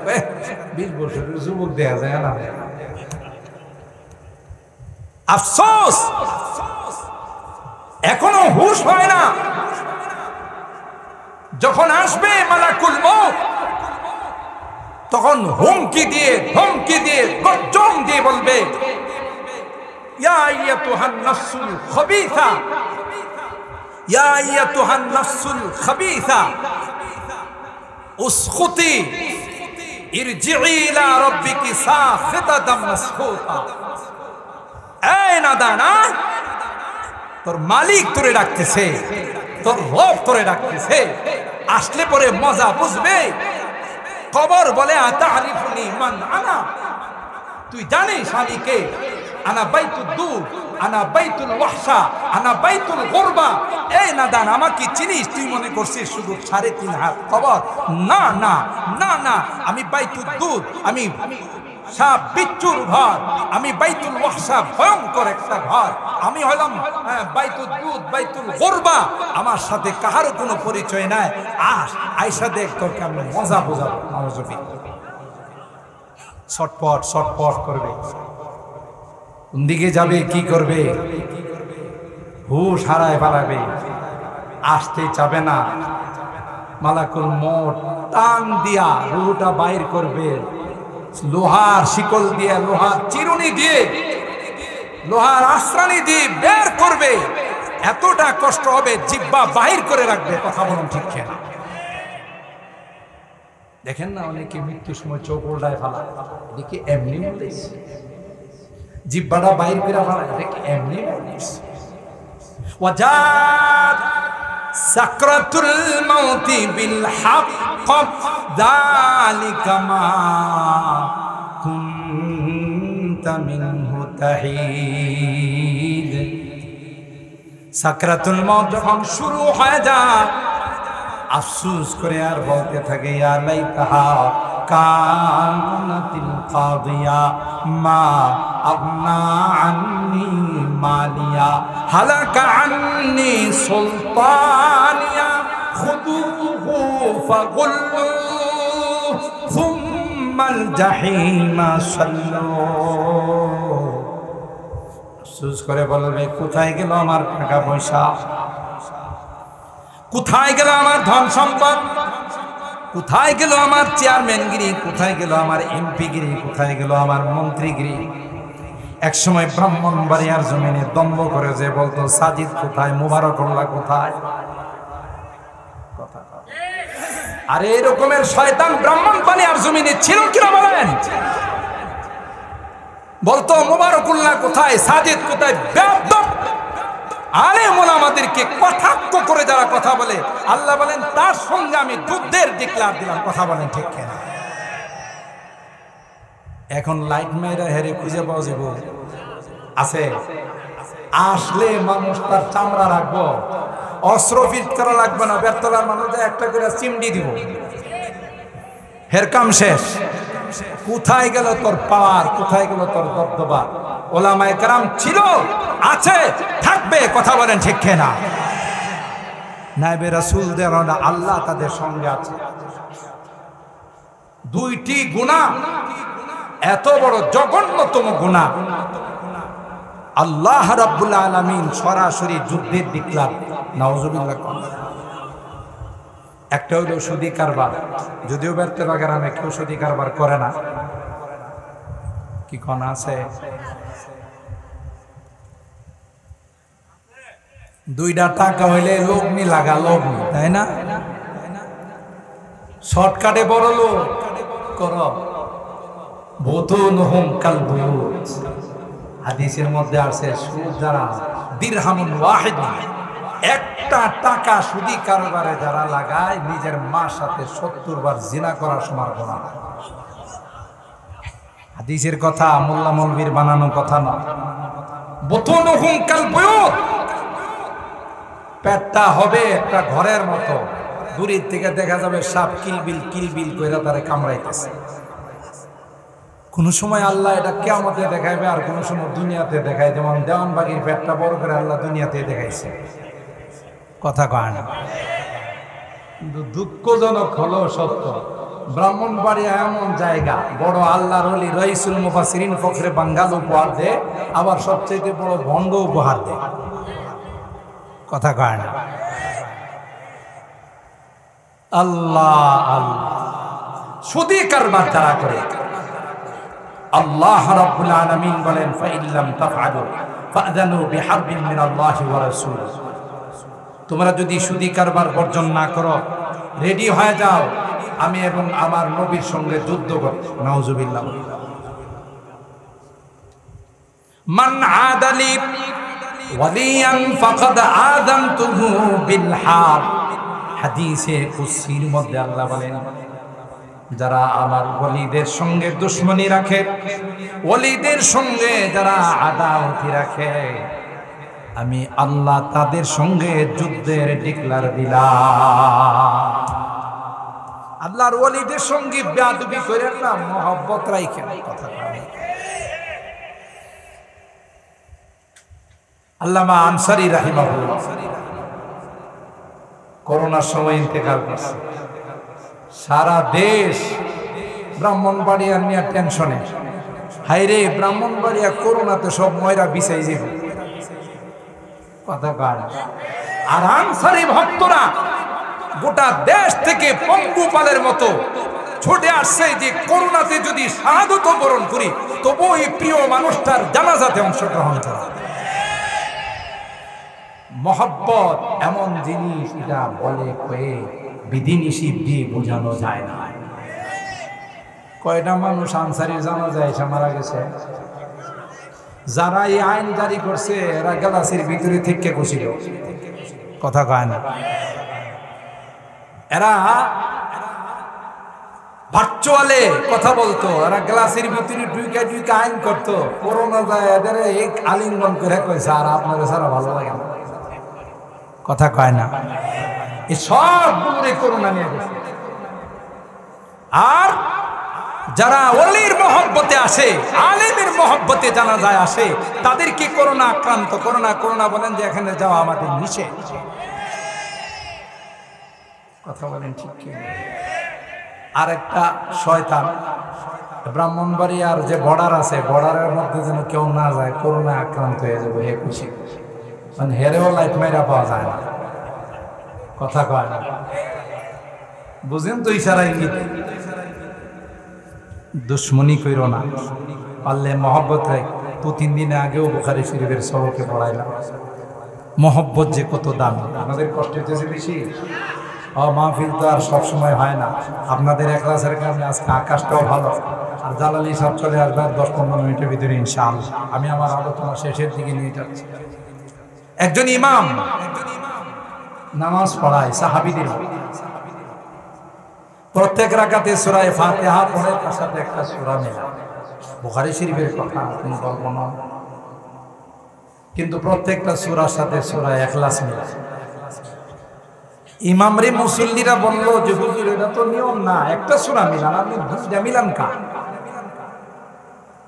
20 বছরের যুবক দেয়া যায় না। আফসোস, এখনো হুশ হয় না। যখন আসবে মালাকুল মউত, তখন হুমকি দিয়ে ধমকি দিয়ে গর্জন দিয়ে বলবে, ইয়া আইয়াতুহান নাফসুল খাবিসা, ইয়া আইয়াতুহান নাফসুল খাবিসা উসখুতি ইরজিই ইলা রাব্বিকি সাখিতাতাম মাসখুতা। এই নাদানা, তোর মালিক তোরে ডাকতেছে, তোর রব তোরে ডাকতেছে। আসলে পরে মজা বুঝবে। কবর বলে আতারিফুনি মান আনা, তুই জানিস আমি কে? আনা বাইতুদ দুর, আনা বাইতুল ওয়াহশা, আনা বাইতুল গুরবা। এই নাদান, আমাকে চিনিস? তুই মনে করছিস শুধু 3.5 হাত কবর? না না না না, আমি বাইতুদ দুর, আমি সাপ বিচ্ছুর ঘর, আমি বাইতুল ওয়াহশা, ভয়ঙ্কর একটা ঘর। আমি হলাম বাইতুল দুধ, বাইতুল গুরবা। আমার সাথে কাহারও কোনো পরিচয় নাই। আয়সা দেখ, তোকে আমি মজা বোঝাবো। ছটপট ছটপট করবে। কোন দিকে যাবে, কি করবে? হুশ হারায় পালাবে, আসতে চাবে না। মালাকুল মউত টান দিয়া রুহটা বাইর করবে, লোহার শিকল দিয়ে, লোহার চিরুনি দিয়ে, লোহার আশ্রানি দিয়ে বের করবে। এতটা কষ্ট হবে, জিহ্বা বাহির করে রাখবে। কথা বলুন ঠিক কিনা? দেখেন না, অনেকে মৃত্যুর সময় চোখ উল্টায় ফেলা, দেখি এমনি বলেছে, জিহ্বাটা বাহির করে ফেলা, দেখি এমনি বলেছে। ওয়াজাত সাকরাতুল মাউতি বিল হক যালিকা মা কুনতা মিনহু তাহিদ। সাকরাতুল মাউত যখন শুরু হয়ে যায়, আফসোস করে আর বলতে থাকে, ইয়া লাইতাহা কানাতিল কাদিয়া মা আগনা আন্নি মালিয়া হালাকা আন্নি সুলতানিয়া খুদুহু ফাগুল্লু সুম্মাল জাহিমা সাল্লু। আফসোস করে বলবে, কোথায় গেল আমার টাকা পয়সা? কোথায় গেল আমার ধন সম্পদ? কোথায় গেল আমার চেয়ারম্যানগিরি? কোথায় গেল আমার এমপিগিরি? কোথায় গেল আমার মন্ত্রীগিরি? একসময় ব্রাহ্মণবাড়িয়ার জমিনে দম্ভ করে যে বলতো, সাজিদ কোথায়, মুবারকুল্লাহ কোথায়? আরে এরকমের শয়তান ব্রাহ্মণবাড়িয়ার জমিনে ছিল কিনা বলেন? বলতো মুবারকুল্লাহ কোথায়, সাজিদ কোথায়? বেয়াদব আলেম ওলামাদেরকে কটাক্ষ করে যারা কথা বলে, আল্লাহ বলেন তার সঙ্গে আমি যুদ্ধের ডিক্লার দিলাম। কথা বলেন ঠিক কিনা? এখন লাইট মেয়েরা হেরে খুঁজে পাওয়া যাব আছে? আসলে মানুষ তার চামড়া রাখবো, অস্ত্র ফিট করা লাগবে না। বেরতলার মানুষ একটা করে চিমড়ি দিব, হের কাম শেষ। কোথায় গেল তোর পাওয়ার? কোথায় গেল তোর দবদবা? ওলামায়ে কেরাম ছিল, আছে, থাকবে। কথা বলেন ঠিক কিনা? নায়েবে রাসূলদের আল্লাহ তাদের সঙ্গে আছে। দুইটি গুনাহ, এত বড় জঘন্যতম গুনাহ, আল্লাহ রাব্বুল আলামিন সরাসরি যুদ্ধের ডিক্লার। নাউজুবিল্লাহ। একটা হলো সুদী কারবার, যদিও বেরতলা গ্রামে কেউ সুদী কারবার করে না। কি কোন আছে? দুইটা টাকা হইলে লগ্নি লাগা, লগ্নি, তাই না? শর্টকাটে বড় লোক কর। বুতুনহুম কাল বুয়ুত, হাদিসের মধ্যে আছে, সুদ যারা দিরহামুন ওয়াহিদ, একটা টাকা সুদী কারবারে যারা লাগায়, নিজের মার সাথে 70 বার জিনা করার সমান গুনাহ। হাদিসের কথা, মোল্লা মৌলবীর বানানো কথা না। বুতুনুহুম কাল বুয়ুত, পেটটা হবে একটা ঘরের মতো, দূরের থেকে দেখা যাবে সাপ কিলবিল কিলবিল কইরা তারে কামড়াইতেছে। কোন সময় আল্লাহ এটা কিয়ামতে দেখাইবে, আর কোন সময় দুনিয়াতে দেখায়। যেমন দেওয়ানবাগির পেটটা বড় করে আল্লাহ দুনিয়াতে দেখাইছে, কথা কয় না। কিন্তু দুঃখজনক হলো সত্য, ব্রাহ্মণবাড়িয়া এমন জায়গা, বড় আল্লাহর ওলি রাইসুল মুফাসসিরিন ফখরে বাঙ্গাল উপহার দেয়, আবার সবচেয়ে বড় ভণ্ড উপহার দেয়, কথা কয় না। আল্লাহ আল্লাহ সুদী কারবার তারা করে। আল্লাহ রাব্বুল আলামিন বলেন, ফাইল্লাম তাফআলু ফাআযানু বিহারবিন মিনাল্লাহি ওয়া রাসূলিহি, তোমরা যদি সুদী কারবার বর্জন না করো, রেডি হয়ে যাও আমি এবং আমার নবীর সঙ্গে যুদ্ধ করতে। নাউজুবিল্লাহ। মান আদালি ওয়ালিয়ান ফাকাদ আযানতুহু বিল হারব, হাদিসে কুদসির মধ্যে আল্লাহ বলেন, যারা আমার ওলিদের সঙ্গে দুশমনি রাখে, ওলিদের সঙ্গে যারা আদাওয়াতি রাখে, আমি আল্লাহ তাদের সঙ্গে যুদ্ধের ডিক্লার দিলাম। আল্লাহর ওলিদের সঙ্গে বেয়াদবি করেন না, মহব্বত রাখেন, কথা বলেন। আল্লামা আনসারী রাহিমাহুল্লাহ করোনার সময় ইন্তেকাল করছে। সারা দেশ ব্রাহ্মণবাড়িয়া নিয়ে টেনশনে, হাইরে ব্রাহ্মণবাড়িয়া করোনাতে সব ময়রা বিছাই যাবে, কথা কয়। আর আনসারী ভক্তরা গোটা দেশ থেকে পঙ্গুপালের মতো ছুটে আসছে যে করোনাতে যদি শাহাদত বরণ করি তবু এই প্রিয় মানুষটার জানাজাতে অংশগ্রহণ করা। মহব্বত এমন জিনিস, এটা বলে কয়ে বিধিনিষেধ দিয়ে বোঝানো যায় না। কয়টা মানুষ আনসারীর জানাজায় এসে মারা গেছে। যারা এই আইন জারি করছে এরা গ্লাসের ভিতরে থেকে বসিল, কথা কয় না। এরা ভার্চুয়ালে কথা বলতো, এরা গ্লাসের ভিতরে ঢুকে ঢুকে আইন করতো। করোনা যায় এদের এক আলিঙ্গন করে কইছে, আর আপনাদের সারা ভালো লাগে না, কথা কয় না। এই সব গুলোরে করোনা নিয়ে গেছে। আর যারা ওলির মহব্বতে আসে, আলেমের মহব্বতে জানাজায় আসে, তাদেরকে করোনা আক্রান্ত, করোনা করোনা বলেন যে এখানে যাওয়া আমাদের নিষেধ, কথা বলেন ঠিক কি? আরেকটা শয়তান ব্রাহ্মণবাড়িয়ার যে বর্ডার আছে, বর্ডারের মধ্যে যেন কেউ না যায়, করোনা আক্রান্ত হয়ে যাবে, হে খুশি, মানে হেরেও লাইট মেরা পাওয়া যায় না, কথা কয় না। বুঝেন তো ইশারা ইঙ্গিত। দুশ্মনী কইরো না, পারলে মহব্বত রাখ। 2-3 দিন আগেও বুখারী শরীফের সবকে পড়াইলাম, মহব্বত যে কত দাম। আমাদের কষ্ট হইতেছে বেশি, মাহফিল তো আর সবসময় হয় না। আপনাদের ইখলাসের কারণে আজকে আকাশটাও ভালো। আর জালালি সব চলে আসবে 10-15 মিনিটের ভিতরে ইনশাআল্লাহ। আমি আমার আলোচনা শেষের দিকে নিয়ে যাচ্ছি। একজন ইমাম নামাজ পড়ায় সাহাবীদের, প্রত্যেক রাকাতে সূরা ফাতিহা পড়ে, তার সাথে একটা সূরা মেলায়। বুখারী শরীফের কথা, কোনো গল্প নয়, কিন্তু প্রত্যেকটা সূরার সাথে সূরা ইখলাস মেলায়। ইমামরে মুসল্লিরা বলল যে হুজুর এটা তো নিয়ম না, একটা সূরা মিলান, আপনি দুইটা মিলান কা?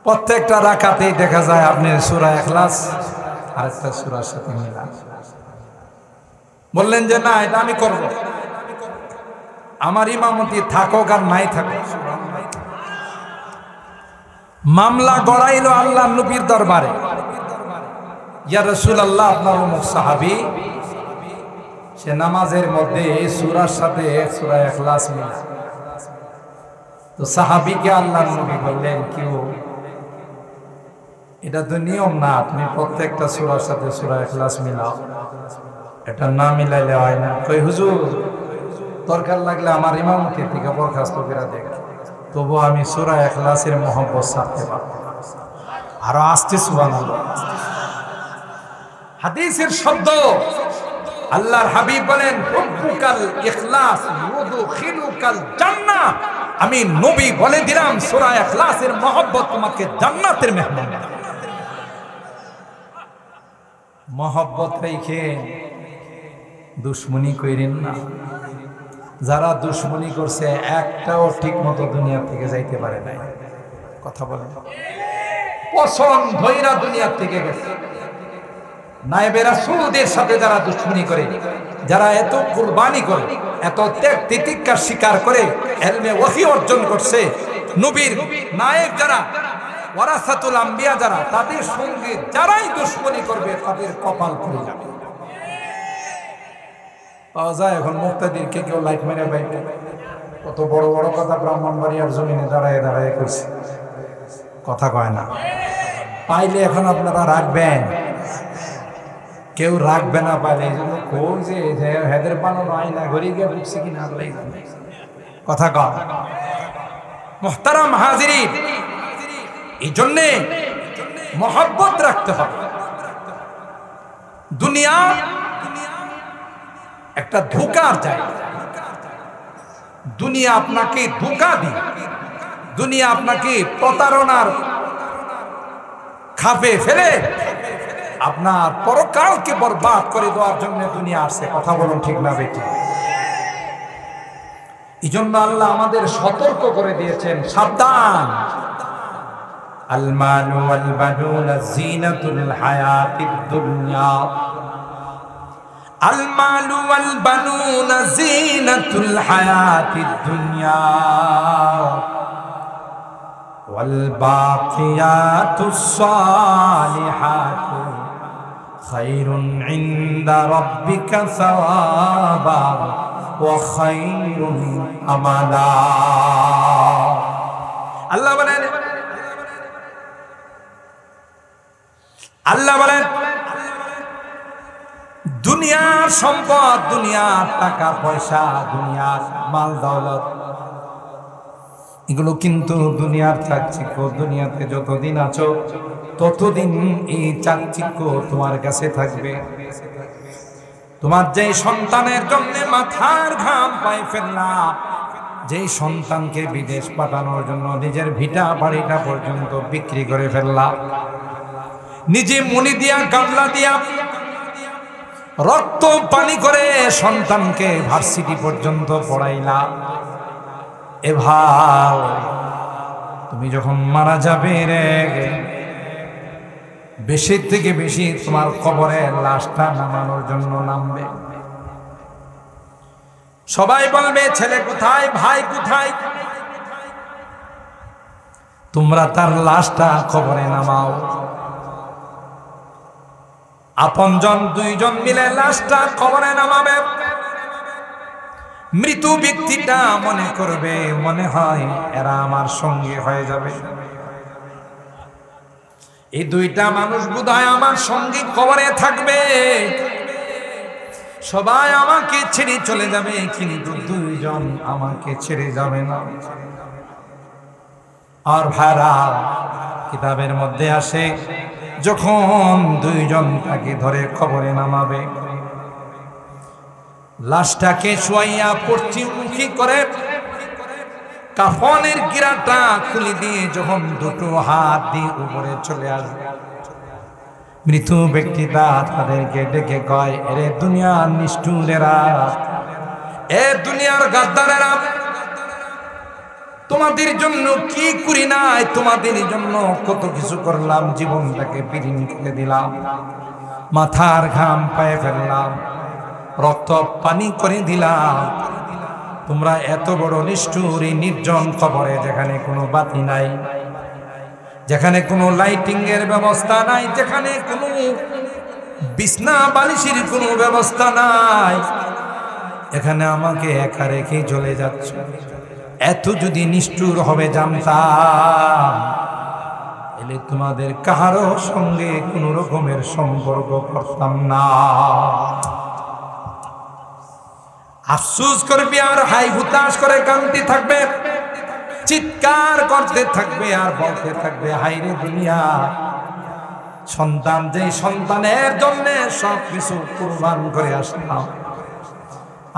প্রত্যেকটা রাকাতেই দেখা যায় আপনি সূরা ইখলাস আর একটা সূরার সাথে মিলান। বললেন যে না, এটা আমি করব, আমার ইমামতি থাকুক আর নাই থাকুক। মামলা গড়াইল আল্লাহ নবীর দরবারে, ইয়া রাসূলুল্লাহ, আপনার অমুক সাহাবী সে নামাজের মধ্যে এই সূরার সাথে সূরা ইখলাস মিলা। তো সাহাবীকে আল্লাহ নবী বললেন, কেউ এটা তো নিয়ম না, তুমি প্রত্যেকটা সূরার সাথে সূরা ইখলাস মিলাও, এটা না মিলাইলে হয় না। কই হুজুর, দরকার লাগলে আমার ইমামতি থেকে বরখাস্ত করে দেখ, তবু আমি সূরা ইখলাসের মহব্বত ছাড়তে পারবো না। আরো আস্তে সুবহানাল্লাহ। হাদিসের শব্দ, আল্লাহর হাবিব বলেন, হুব্বুকাল ইখলাস ইউদখিলুকাল জান্নাহ, আমি নবী বলে দিলাম সূরা ইখলাসের মহব্বত তোমাকে জান্নাতের মেহমান। মহব্বত রেখে দুশ্মনী কইরেন না। যারা দুশ্মনী করছে একটাও ঠিক মতো দুনিয়া থেকে যাইতে পারে নাই। কথা বলেন, পছন্দ ধইরা দুনিয়া থেকে গেছে। নায়েবে রাসূলদের সাথে যারা দুশ্মনী করে, যারা এত কুরবানি করে, এত ত্যাগ তিতিক্ষার স্বীকার করে ইলমে ওহী অর্জন করছে, নবীর নায়েব যারা, ওয়ারাসাতুল আম্বিয়া যারা, তাদের সঙ্গে যারাই দুশ্মনী করবে তাদের কপাল খুলে যাবে। পাওয়া যায় এখন মুক্তাদিরকে কেউ লাইট মেরে বাইকে কত বড় বড় কথা ব্রাহ্মণবাড়িয়ার জমিনে দাঁড়ায় দাঁড়ায় করছে, কথা কয় না। পাইলে এখন আপনারা রাখবেন, কেউ রাখবে না পাইলে। এই জন্য কই যে হেদের বানানো আয়না ঘরে গিয়ে ঢুকছে কিনা আল্লাহ জানে, কথা কয়। মুহতারাম হাজিরিন, এই জন্যে মহব্বত রাখতে হবে। দুনিয়া একটা ধোঁকার জায়গা। দুনিয়া আপনাকে ধোঁকা দিই, দুনিয়া আপনাকে প্রতারণার খাপে ফেলে আপনার পরকালকে বরবাদ করে দেওয়ার জন্য দুনিয়া আসছে। কথা বলুন ঠিক না বেটি? এই জন্য আল্লাহ আমাদের সতর্ক করে দিয়েছেন, সাবধান। আল মালু ওয়াল বানুনা যিনাতুল হায়াতিদ দুনিয়া, আল মালু ওয়াল বানুনা যিনাতুল হায়াতিদ দুনিয়া ওয়াল বাকিয়াতুস সালিহাতু খায়রুন ইনদা রাব্বিকা সাওয়াবা ওয়া খায়রুন আমালা। আল্লাহ বলেন, আল্লাহ বলেন দুনিয়ার সম্পদ, দুনিয়ার টাকা পয়সা, দুনিয়ার মাল দৌলত, এগুলো কিন্তু দুনিয়ার চাকচিক্য। দুনিয়াতে যতদিন আছো ততদিন এই চাকচিক্য তোমার কাছে থাকবে। তোমার যে সন্তানের জন্য মাথার ঘাম পায়ে ফেললা, যেই সন্তানকে বিদেশ পাঠানোর জন্য নিজের ভিটা বাড়িটা পর্যন্ত বিক্রি করে ফেললা, নিজে মনি দিয়া গামলা দিয়া রক্ত পানি করে সন্তানকে ভার্সিটি পর্যন্ত পড়াইলা, এ ভাই তুমি যখন মারা যাবে রে, বেশি থেকে বেশি তোমার কবরে লাশটা নামানোর জন্য নামবে। সবাই বলবে ছেলে কোথায়, ভাই কোথায়, তোমরা তার লাশটা কবরে নামাও। আপনজন দুইজন মিলে লাশটা কবরে নামাবে। মৃত ব্যক্তিটা মনে করবে, মনে হয় এরা আমার সঙ্গী হয়ে যাবে, এই দুইটা মানুষ বোধহয় আমার সঙ্গী কবরে থাকবে, সবাই আমাকে ছেড়ে চলে যাবে, কিন্তু দুইজন আমাকে ছেড়ে যাবে না। আর ভাইরা, কিতাবের মধ্যে আসে যখন দুইজন তাকে ধরে কবরে নামাবে, লাশটাকে শোয়াইয়া পশ্চিমমুখী করে কাফনের গিরাটা খুলে দিয়ে যখন দুটো হাত দিয়ে উপরে চলে আসবে, মৃত ব্যক্তিটা তাদেরকে ডেকে কয়, এরে দুনিয়ার নিষ্ঠুরেরা, এ দুনিয়ার গাদ্দারেরা, তোমাদের জন্য কি করি নাই, তোমাদের জন্য কত কিছু করলাম, জীবনটাকে বিলীন করে দিলাম, মাথার ঘাম পায়ে ফেললাম, রক্ত পানি করে দিলাম, তোমরা এত বড় নিষ্ঠুর এই নির্জন কবরে, যেখানে কোনো বাতি নাই, যেখানে কোনো লাইটিং এর ব্যবস্থা নাই, যেখানে কোনো বিছনা বালিশের কোনো ব্যবস্থা নাই, এখানে আমাকে একা রেখে চলে যাচ্ছ। এত যদি নিষ্ঠুর হবে জানতাম, এলে তোমাদের কারো সঙ্গে কোনো রকমের সম্পর্ক করতাম না। আফসোস করবে আর হাই হুতাশ করে কাঁদতে থাকবে, চিৎকার করতে থাকবে আর বলতে থাকবে, হায়রে দুনিয়া, সন্তান যে সন্তানের জন্য সব কিছু কুরবান করে আসলাম,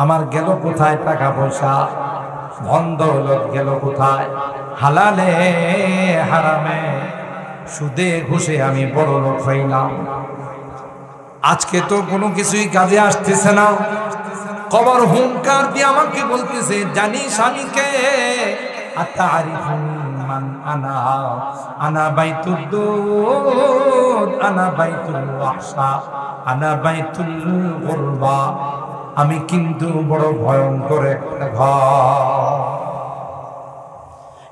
আমার গেল কোথায় টাকা পয়সা, ধন দৌলত গেল কোথায়? হালালে হারামে সুদে ঘুষে আমি বড় লোক হইলাম। আজকে তো কোনো কিছুই কাজে আসতেছে না। কবর হুঙ্কার দিয়ে আমাকে বলতেছে, জানিস আমি কে? আতারিফুন মান আনা? আনা বাইতুদ দুদ, আনা বাইতুল ওয়াহশা, আনা বাইতুল গুরবা। আমি কিন্তু বড় ভয়ঙ্কর একটা ঘর।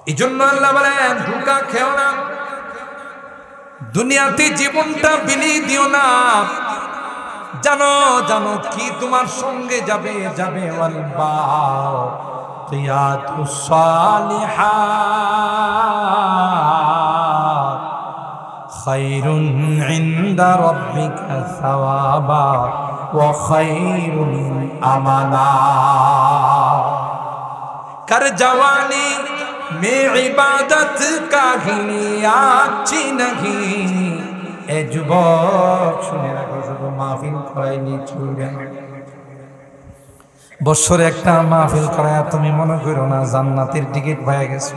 এই জন্য আল্লাহ বলেন, ধোঁকা খেও না, দুনিয়াতে জীবনটা বিলিয়ে দিও না। জানো জানো কি তোমার সঙ্গে যাবে? যাবে বাকিয়াতুস সালিহাত খায়রুন ইনদা রাব্বিকা সাওয়াবা ওয়া খায়রুন আমালা। कर जवानी में इबादत का घिनिया अच्छी नहीं। ए যুবক শুনে রাখো, শুধু মাহফিল করাইনি চলবে না। বছরে একটা মাহফিল করায় তুমি মনে করো না জান্নাতের টিকিট পেয়ে গেছো।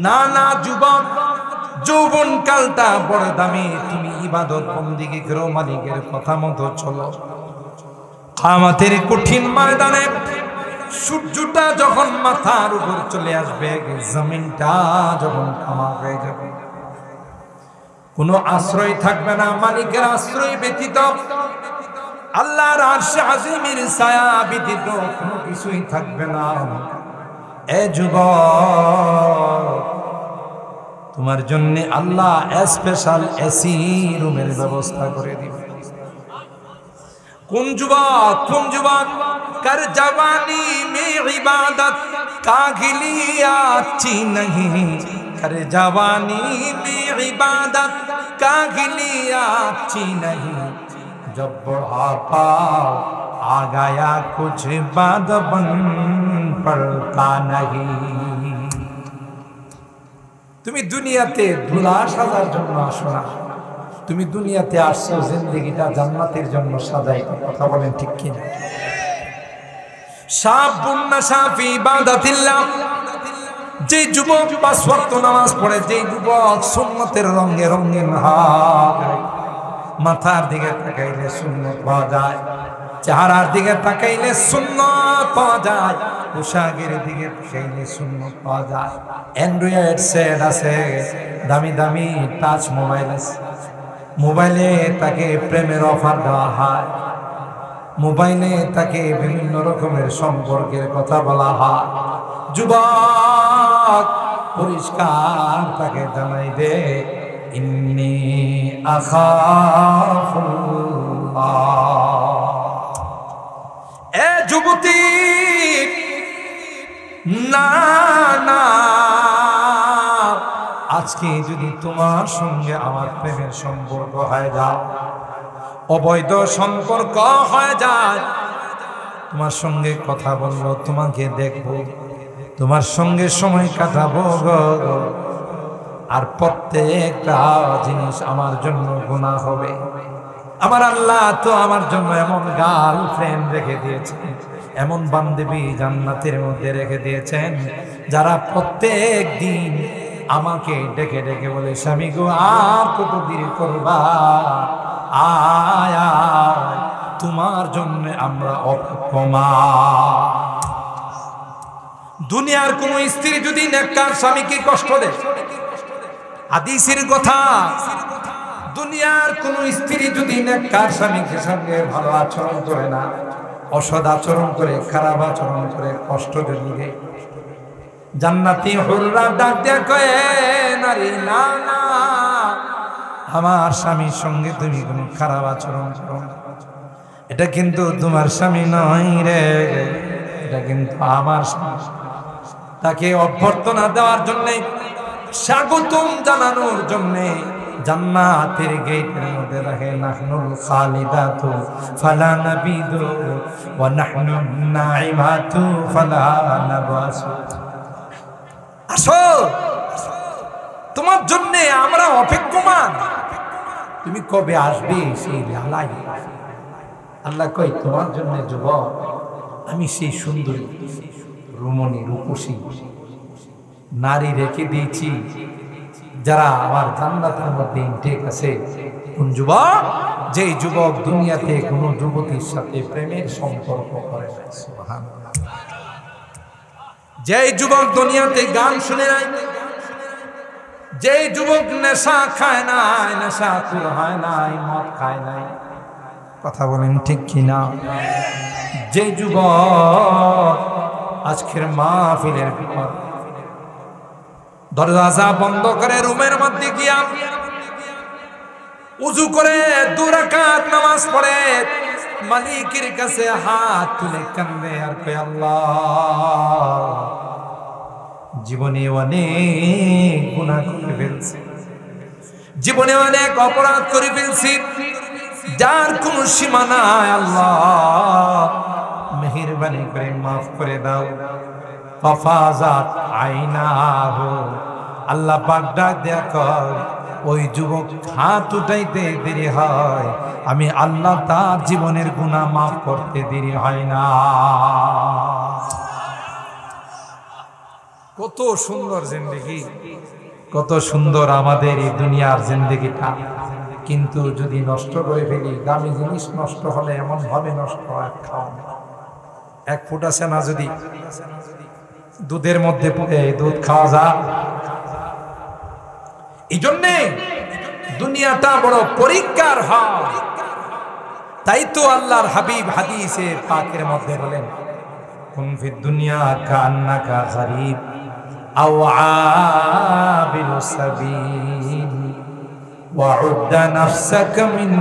না না যুবক, যৌবন কালটা বড় দামি। তুমি ইবাদত বন্দেগী করো, মালিকের কথা মতো চলো। কিয়ামতের কঠিন ময়দানে সূর্যটা যখন মাথার উপর চলে আসবে, জমিনটা যখন তামা হয়ে যাবে, কোনো আশ্রয় থাকবে না মালিকের আশ্রয় ব্যতীত, আল্লাহর আরশে আজিমের ছায়া ব্যতীত কোনো কিছুই থাকবে না। এ যুবক, তোমার জন্য আল্লাহ স্পেশাল এসি রুমের ব্যবস্থা করে দিবে। কোন যুবক? কোন যুবক? कर जवानी में इबादत का गिलिया अच्छी नहीं। कर जवानी में इबादत का गिलिया अच्छी नहीं। जब बुढ़ापा आ गया कुछ बात बन पड़ता नहीं। তুমি দুনিয়াতে ধুলা সাজার জন্য আসো না, তুমি দুনিয়াতে আসছো জিন্দেগিটা জান্নাতের জন্য সাজাইতে। কথা বলেন ঠিক কিনা? যে যুবক 5 ওয়াক্ত নামাজ পড়ে, যে যুবক সুন্নতের রঙে রঙিন হয়, মাথার দিকে তাকাইলে সুন্নত পাওয়া যায়, চেহারার দিকে তাকাইলে সুন্নত পাওয়া যায়, পোশাকের দিকে তাকাইলে সুন্নত পাওয়া যায়। অ্যান্ড্রয়েড সেট আছে, দামি দামি টাচ মোবাইল আছে, মোবাইলে তাকে প্রেমের অফার দেওয়া হয়, মোবাইলে তাকে বিভিন্ন রকমের সম্পর্কের কথা বলা হয়। যুবক পরিষ্কার তাকে জানাই দে, ইন্নী আখাফুল্লাহ। এ যুবতী, না না, আজকে যদি তোমার সঙ্গে আমার প্রেমের সম্পর্ক হয়ে যায়, অবৈধ সম্পর্ক হয়ে যায়, তোমার সঙ্গে কথা বলবো, তোমাকে দেখবো, তোমার সঙ্গে সময় কাটাবো, আর প্রত্যেকটা জিনিস আমার জন্য গুনাহ হবে। আমার আল্লাহ তো আমার জন্য এমন গার্লফ্রেন্ড রেখে দিয়েছেন, এমন বান্ধবী জান্নাতের মধ্যে রেখে দিয়েছেন, যারা প্রত্যেক দিন আমাকে ডেকে ডেকে বলে, স্বামী গো আর কত দেরি করবা, আয় আয়, তোমার জন্য আমরা অপেক্ষমা। দুনিয়ার কোন স্ত্রী যদি নেককার স্বামীকে কষ্ট দেয়, হাদিসের কথা, দুনিয়ার কোন স্ত্রী যদি নেককার স্বামীকে সঙ্গে ভালো আচরণ করে না, অসৎ আচরণ করে, খারাপ আচরণ করে, কষ্ট যদি দেয়, জান্নাতি হুররা ডাক দিয়া কয়ে, নারী না না, আমার স্বামীর সঙ্গে তুমি কোনো খারাপ আচরণ করো না, এটা কিন্তু তোমার স্বামী নয় রে, এটা কিন্তু আমার স্বামী। তাকে অভ্যর্থনা দেওয়ার জন্য, স্বাগতম জানানোর জন্য জান্নাতের গেটের মধ্যে রাখে, নাহনুল খালিদাতু ফালা নাবিদু ওয়া নাহনুন নাইমাতু ফালা নাবাসু। আসো, তোমার জন্য আমরা অপেক্ষমান, তুমি কবে আসবে সেই বেলায়। আল্লাহ কই, তোমার জন্য যুবক আমি সেই সুন্দরী রুমনি রূপসী নারী রেখে দিয়েছি যারা আমার জান্নাতের মধ্যে ইনটেক আছে। কোন যুবক? যে যুবক দুনিয়াতে কোনো যুবতীর সাথে প্রেমের সম্পর্ক করে না। সুবহানাল্লাহ। যে যুবক দুনিয়াতে গান শুনে নাই, যে যুবক নেশা খায় নাই, নেশাখোর হয় নাই, মদ খায় নাই, কথা বলেন ঠিক কিনা? যে যুবক আজকের মাহফিলের পর দরজা বন্ধ করে রুমের মধ্যে গিয়া উযু করে 2 রাকাত নামাজ পড়ে মালিকের কাছে হাত তুলে কান্দে আর কয়, আল্লাহ জীবনে অনেক গুনাহ করে ফেলছি, জীবনে অনেক অপরাধ করে ফেলছি, যার কোনো সীমা নাই, আল্লাহ মেহেরবানি করে মাফ করে দাও। ফাফাজাত আইনাহু, আল্লাহ পাক ডাক দেয়া কয়, ওই যুবক হাত উঠাইতে দেরি হয়, আমি আল্লাহ তার জীবনের গুনাহ মাফ করতে দেরি হয় না। কত সুন্দর জিন্দেগি, কত সুন্দর আমাদের এই দুনিয়ার জিন্দেগিটা। কিন্তু যদি নষ্ট করে ফেলি, দামি জিনিস নষ্ট হলে এমন ভাবে নষ্ট হয়, খাওয়া এক ফুটা সেনা যদি দুধের মধ্যে পড়ে দুধ খাওয়া যায়। এই জন্যে দুনিয়াটা বড় পরীক্ষার হয়। তাই তো আল্লাহর হাবিব হাদিসে পাকের মধ্যে বলেন, কুন ফিদ দুনিয়া কান্নাকা গরীব আও আবিরু সাবিল ওয়াউদ্দা নাফসাকা মিন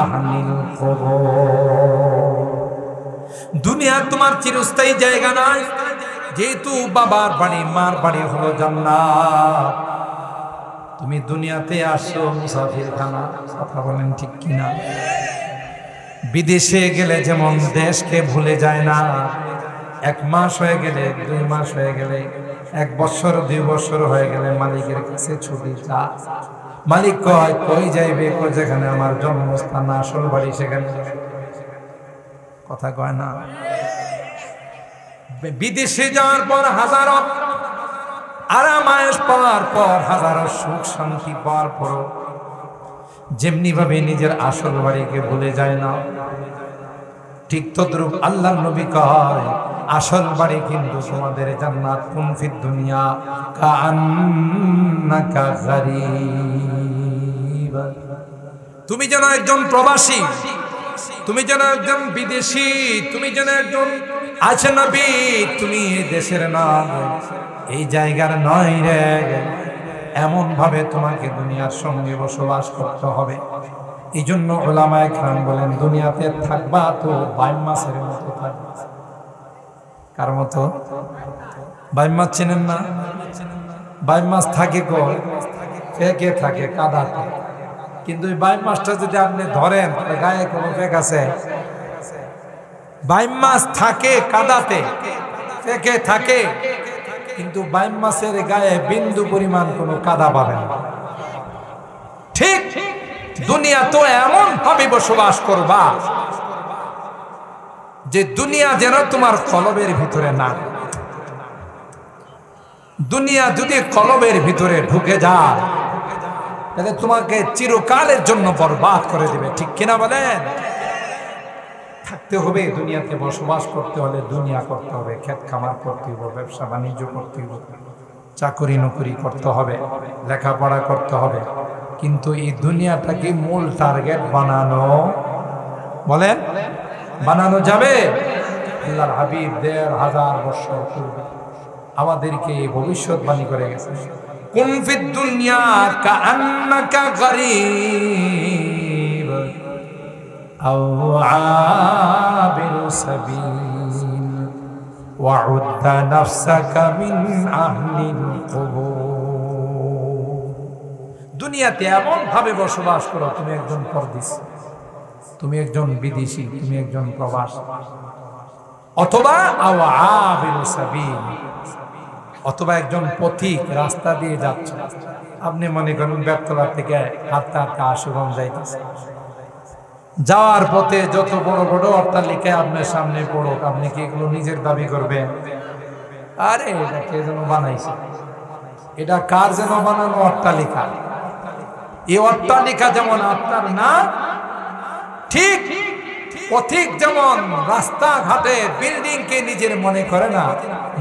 আহলিল কুবুর। দুনিয়া তোমার চিরস্থায়ী জায়গা নয়। যেহেতু বাবার বাড়ি মার বাড়ি হলো জান্নাত, তুমি দুনিয়াতে আসো মুসাফির খানা, কথা বলেন ঠিক কিনা? বিদেশে গেলে যেমন দেশকে ভুলে যায় না, 1 মাস হয়ে গেলে, 2 মাস হয়ে গেলে, 1 বছর 2 বছর হয়ে গেলে মালিকের কাছে ছুটি যা। মালিক কয়, কই যাইবে? কই যেখানে আমার জন্মস্থান আসল বাড়ি সেখানে। কথা কয় না? বিদেশে যাওয়ার পর হাজারো আরাম আয়েশ পাওয়ার পর, হাজারো সুখ শান্তি পাওয়ার পর যেমনি ভাবে নিজের আসল বাড়িকে ভুলে যায় না, ঠিক তদ্রূপ আল্লাহর নবী কয়, আসল বাড়ি কিন্তু তোমাদের জান্নাত। কুন ফিদ দুনিয়া কাআন্নাকা গরীব, তুমি যেন একজন প্রবাসী, তুমি যেন একজন বিদেশি, তুমি যেন একজন আজনবী, তুমি এই দেশের নয়, এই জায়গার নয় রে। এমন ভাবে তোমাকে দুনিয়ার সঙ্গে বসবাস করতে হবে। এই জন্য উলামায়ে কেরাম বলেন, দুনিয়াতে থাকবা তো বাইম মাছের মতো থাকবা। কার মতো? বাইম মাছ চেনেন না? বাইম মাছ থাকে কই? ফেকে থাকে কাদাতে। কিন্তু এই বাইম মাছটা যদি আপনি ধরেন, গায়ে কোনো ফেক আছে? বাইম মাছ থাকে কাদাতে, ফেকে থাকে, কিন্তু বাইম মাছের গায়ে বিন্দু পরিমাণ কোনো কাদা পাবেন না। ঠিক দুনিয়া তো এমন ভাবে বসবাস করবা যে দুনিয়া যেন তোমার কলবের ভিতরে না। দুনিয়া যদি কলবের ভিতরে ঢুকে যায়, তাহলে তোমাকে চিরকালের জন্য বরবাদ করে দেবে। ঠিক কিনা বলেন? থাকতে হবে দুনিয়াতে, বসবাস করতে হলে দুনিয়া করতে হবে, ক্ষেত খামার করতে হবে, ব্যবসা বাণিজ্য করতে হবে, চাকরি নকরি করতে হবে, লেখাপড়া করতে হবে। কিন্তু এই দুনিয়াটাকে মূল টার্গেট বানানো, বলেন বানানো যাবে? আল্লাহর হাবিব 1500 বছর পূর্বে আমাদেরকে এই ভবিষ্যৎবাণী করে গেছে, কুন ফিদ দুনিয়া কাআন্নাকা গরীব আও আবিরু সাবিল ওয়াউদ্দা নাফসাকা মিন আহলিল কুবুর। দুনিয়াতে এমন ভাবে বসবাস করো, তুমি একজন পরদেশী, তুমি একজন বিদেশি, তুমি একজন প্রবাসী, অথবা আও আবিরু সাবিল, অথবা একজন পথিক রাস্তা দিয়ে যাচ্ছে। আপনি মনে করেন বেতলা থেকে হাঁটতে হাঁটতে আশুগঞ্জ যাইতেছে, যাওয়ার পথে যত বড় বড় অট্টালিকা আপনার সামনে পড়ুক, আপনি কি এগুলো নিজের দাবি করবেন? আরে এটা কে যেন বানাইছে, এটা কার যেন বানানো অট্টালিকা। এই অট্টালিকা যেমন আপনার না, ঠিক পথিক যেমন রাস্তাঘাটে বিল্ডিং কে নিজের মনে করে না,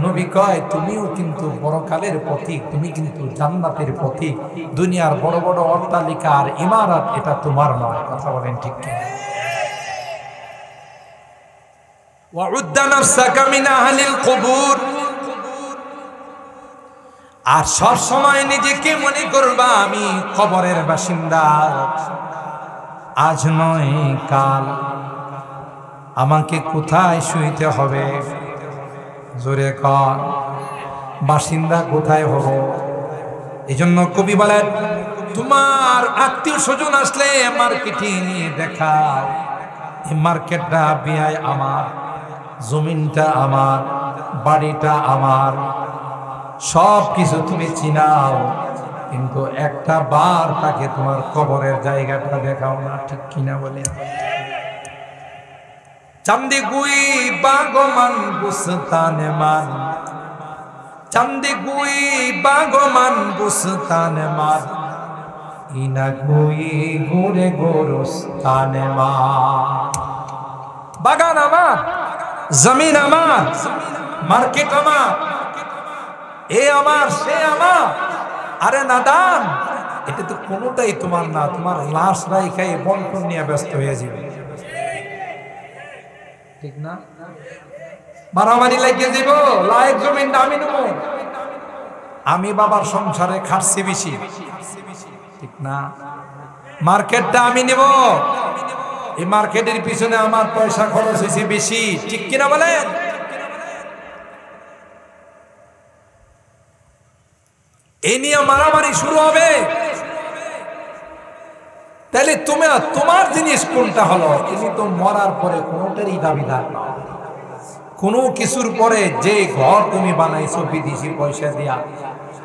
নবী কয় তুমিও কিন্তু বড়কালের পথিক, তুমি কিন্তু জান্নাতের পথিক। দুনিয়ার বড় বড় অট্টালিকা আর ইমারত এটা তোমার নয়। কথা বলেন ঠিক কি? ওয়াউদ্দা নাফসাকা মিন আহলিল কুবুর, আর সব সময় নিজেকে মনে করবা আমি কবরের বাসিন্দা, আজ নয় কাল আমাকে কোথায় শুইতে হবে। জোরে কর, বাসিন্দা কোথায় হব। এই জন্য কবি বলেন তোমার আত্মীয় স্বজন আসলে মার্কেটে নিয়ে দেখাও, এই মার্কেটটা বিয়ায় আমার, জমিনটা আমার, বাড়িটা আমার, সব কিছু তুমি চিনাও, কিন্তু একটা বার তাকে তোমার কবরের জায়গাটা দেখাও না। ঠিক কিনা বলে? চান্দি গুই বাগমান বুস্তানে মান, চান্দি গুই বাগমান বুস্তানে মান, ইনা গুই গোরে গোরস্তানে মান। বাগান আমার, জমিন আমার, মার্কেট আমার, এ আমার সে আমার। আরে নাদান, এটা তো কোনোটাই তোমার না। তোমার লাশ রাইখাই বন্টন নিয়ে ব্যস্ত হয়ে যাবে, ঠিক না? মারামারি লাগিয়ে দিব, লায়েক জমিন আমি নেব, আমি বাবার সংসারে খাটছি বেশি, ঠিক না? মার্কেটটা আমি নেব, এই মার্কেটের পিছনে আমার পয়সা খরচ হয়েছে বেশি, ঠিক কিনা বলেন? এই নিয়ে মারামারি শুরু হবে। তাহলে তোমার জিনিস কোনটা হলো? তুমি তো মরার পরে কোনোটারই দাবিদার না। কোনো কিছুর পরে যে ঘর তুমি বানাইছো বিদেশি পয়সা দিয়া,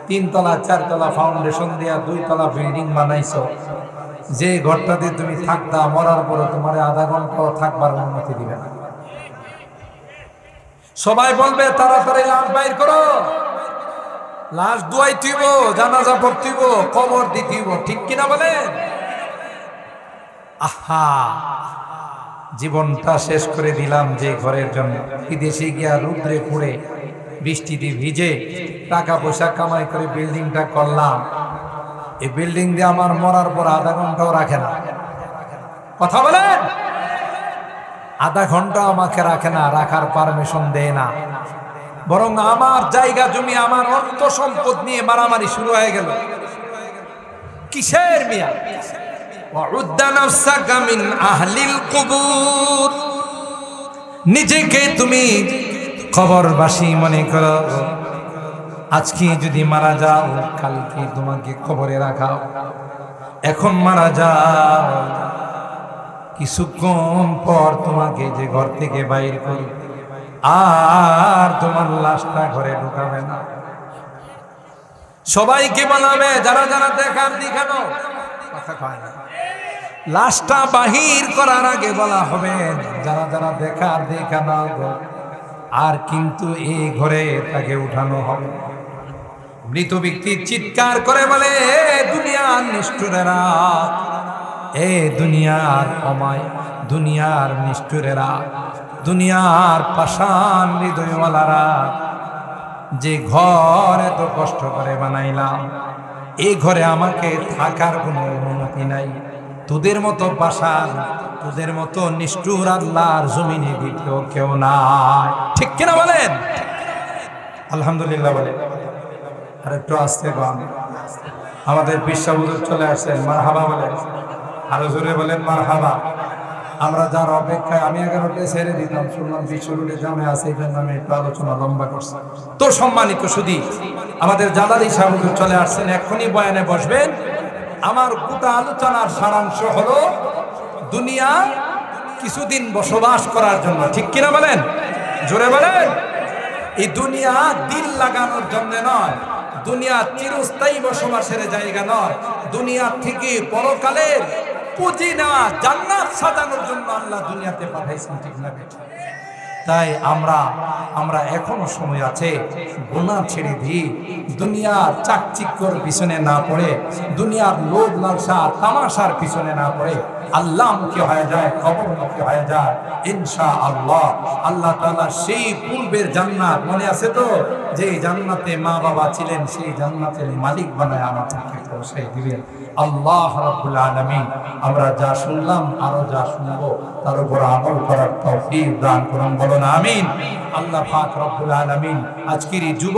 3 তলা 4 তলা ফাউন্ডেশন দিয়া 2 তলা বিল্ডিং বানাইছো, যে ঘরটাতে তুমি থাকতা, মরার পরে তোমার আধা ঘন্টা থাকবার অনুমতি দিবে না। সবাই বলবে তাড়াতাড়ি লাশ বাইর করো, লাশ দুয়াই তুইব, জানাজা পড়তিব, কবর দিতিব, ঠিক কিনা বলেন? আহা, জীবনটা শেষ করে দিলাম যে ঘরের জন্য। বিদেশে গিয়া রুদ্রে পুড়ে বৃষ্টিতে ভিজে টাকা পয়সা কামাই করে বিল্ডিংটা করলাম, এই বিল্ডিং দিয়ে আমার মরার পর আধা ঘন্টাও রাখে না। কথা বলেন? আধা ঘন্টা আমাকে রাখে না, রাখার পারমিশন দেয় না। বরং আমার জায়গা জমি, আমার অর্থ সম্পদ নিয়ে মারামারি শুরু হয়ে গেল। কিসের মিয়া? ওয়াউদ্দা নাফসাকা মিন আহলিল কুবুর, নিজেকে তুমি কবরবাসী মনে করো। আজকে যদি মারা যাও, কালকে তোমাকে কবরে রাখাও। এখন মারা যাও, কিছুক্ষণ পর তোমাকে যে ঘর থেকে বাইর করো, আর তোমার লাশটা ঘরে ঢুকাবে না। সবাইকে বলাবে, যারা যারা দেখার দেখানো, কথা কয় না। লাশটা বাহির করার আগে বলা হবে, যারা যারা দেখার দেখানো, আর কিন্তু এই ঘরে তাকে উঠানো হবে। মৃত ব্যক্তি চিৎকার করে বলে, দুনিয়ার নিষ্ঠুরেরা, এ দুনিয়ার অমায়, দুনিয়ার নিষ্ঠুরেরা, দুনিয়ার পাষাণ হৃদয়ওয়ালারা, যে ঘর এত কষ্ট করে বানাইলাম, এই ঘরে আমাকে থাকার কোনো অনুমতি নাই। তোদের মতো পাষাণ, তোদের মতো নিষ্ঠুর আল্লাহর জমিনে দ্বিতীয় কেউ নাই। ঠিক কিনা বলেন? আলহামদুলিল্লাহ বলে। আর একটু আসতে গান, আমাদের বিশ্ব হুজুর চলে আসছেন, মারহাবা বলেন, আরো জোরে বলেন মারহাবা। আমরা যার অপেক্ষায়, আমি 11টায় ছেড়ে দিতাম, শুনলাম বিশ্ব রোডে জামে আছে, এই জন্য আমি একটু আলোচনা লম্বা করছি। তো সম্মানিত সুধী, আমাদের জালালী সাহেব হুজুর চলে আসছেন, এখনই বয়ানে বসবেন। আমার গোটা আলোচনার সারাংশ হলো, দুনিয়া কিছুদিন বসবাস করার জন্য, ঠিক কিনা বলেন? জোরে বলেন। এই দুনিয়া দিল লাগানোর জন্য নয়, দুনিয়া চিরস্থায়ী বসবাসের জায়গা নয়, দুনিয়া থেকে পরকালের পুঁজি নেওয়া, জান্নাত সাজানোর জন্য আল্লাহ দুনিয়াতে পাঠাইছেন, ঠিক না? তাই আমরা এখনো সময় আছে, গুনাহ ছেড়ে দিই, দুনিয়ার চাকচিক্যর পিছনে না পড়ে, দুনিয়ার লোভ লালসা তামাশার পিছনে না পড়ে আল্লাহমুখী হয়ে যায়, কবরমুখী হয়ে যায়। ইনশাআল্লাহ আল্লাহ তাআলা সেই পূর্বের জান্নাত মনে আছে তো, যে জান্নাতে মা বাবা ছিলেন, সেই জান্নাতের মালিক বানায় আমাদেরকে পৌঁছে দিবেন আল্লাহ রাব্বুল আলামিন। আমরা যা শুনলাম আরো যা শুনবো তার উপর আমল করার তৌফিক দান করুন, বলুন আমিন। আল্লাহ পাক রব্বুল আলামিন আজকের এই যুব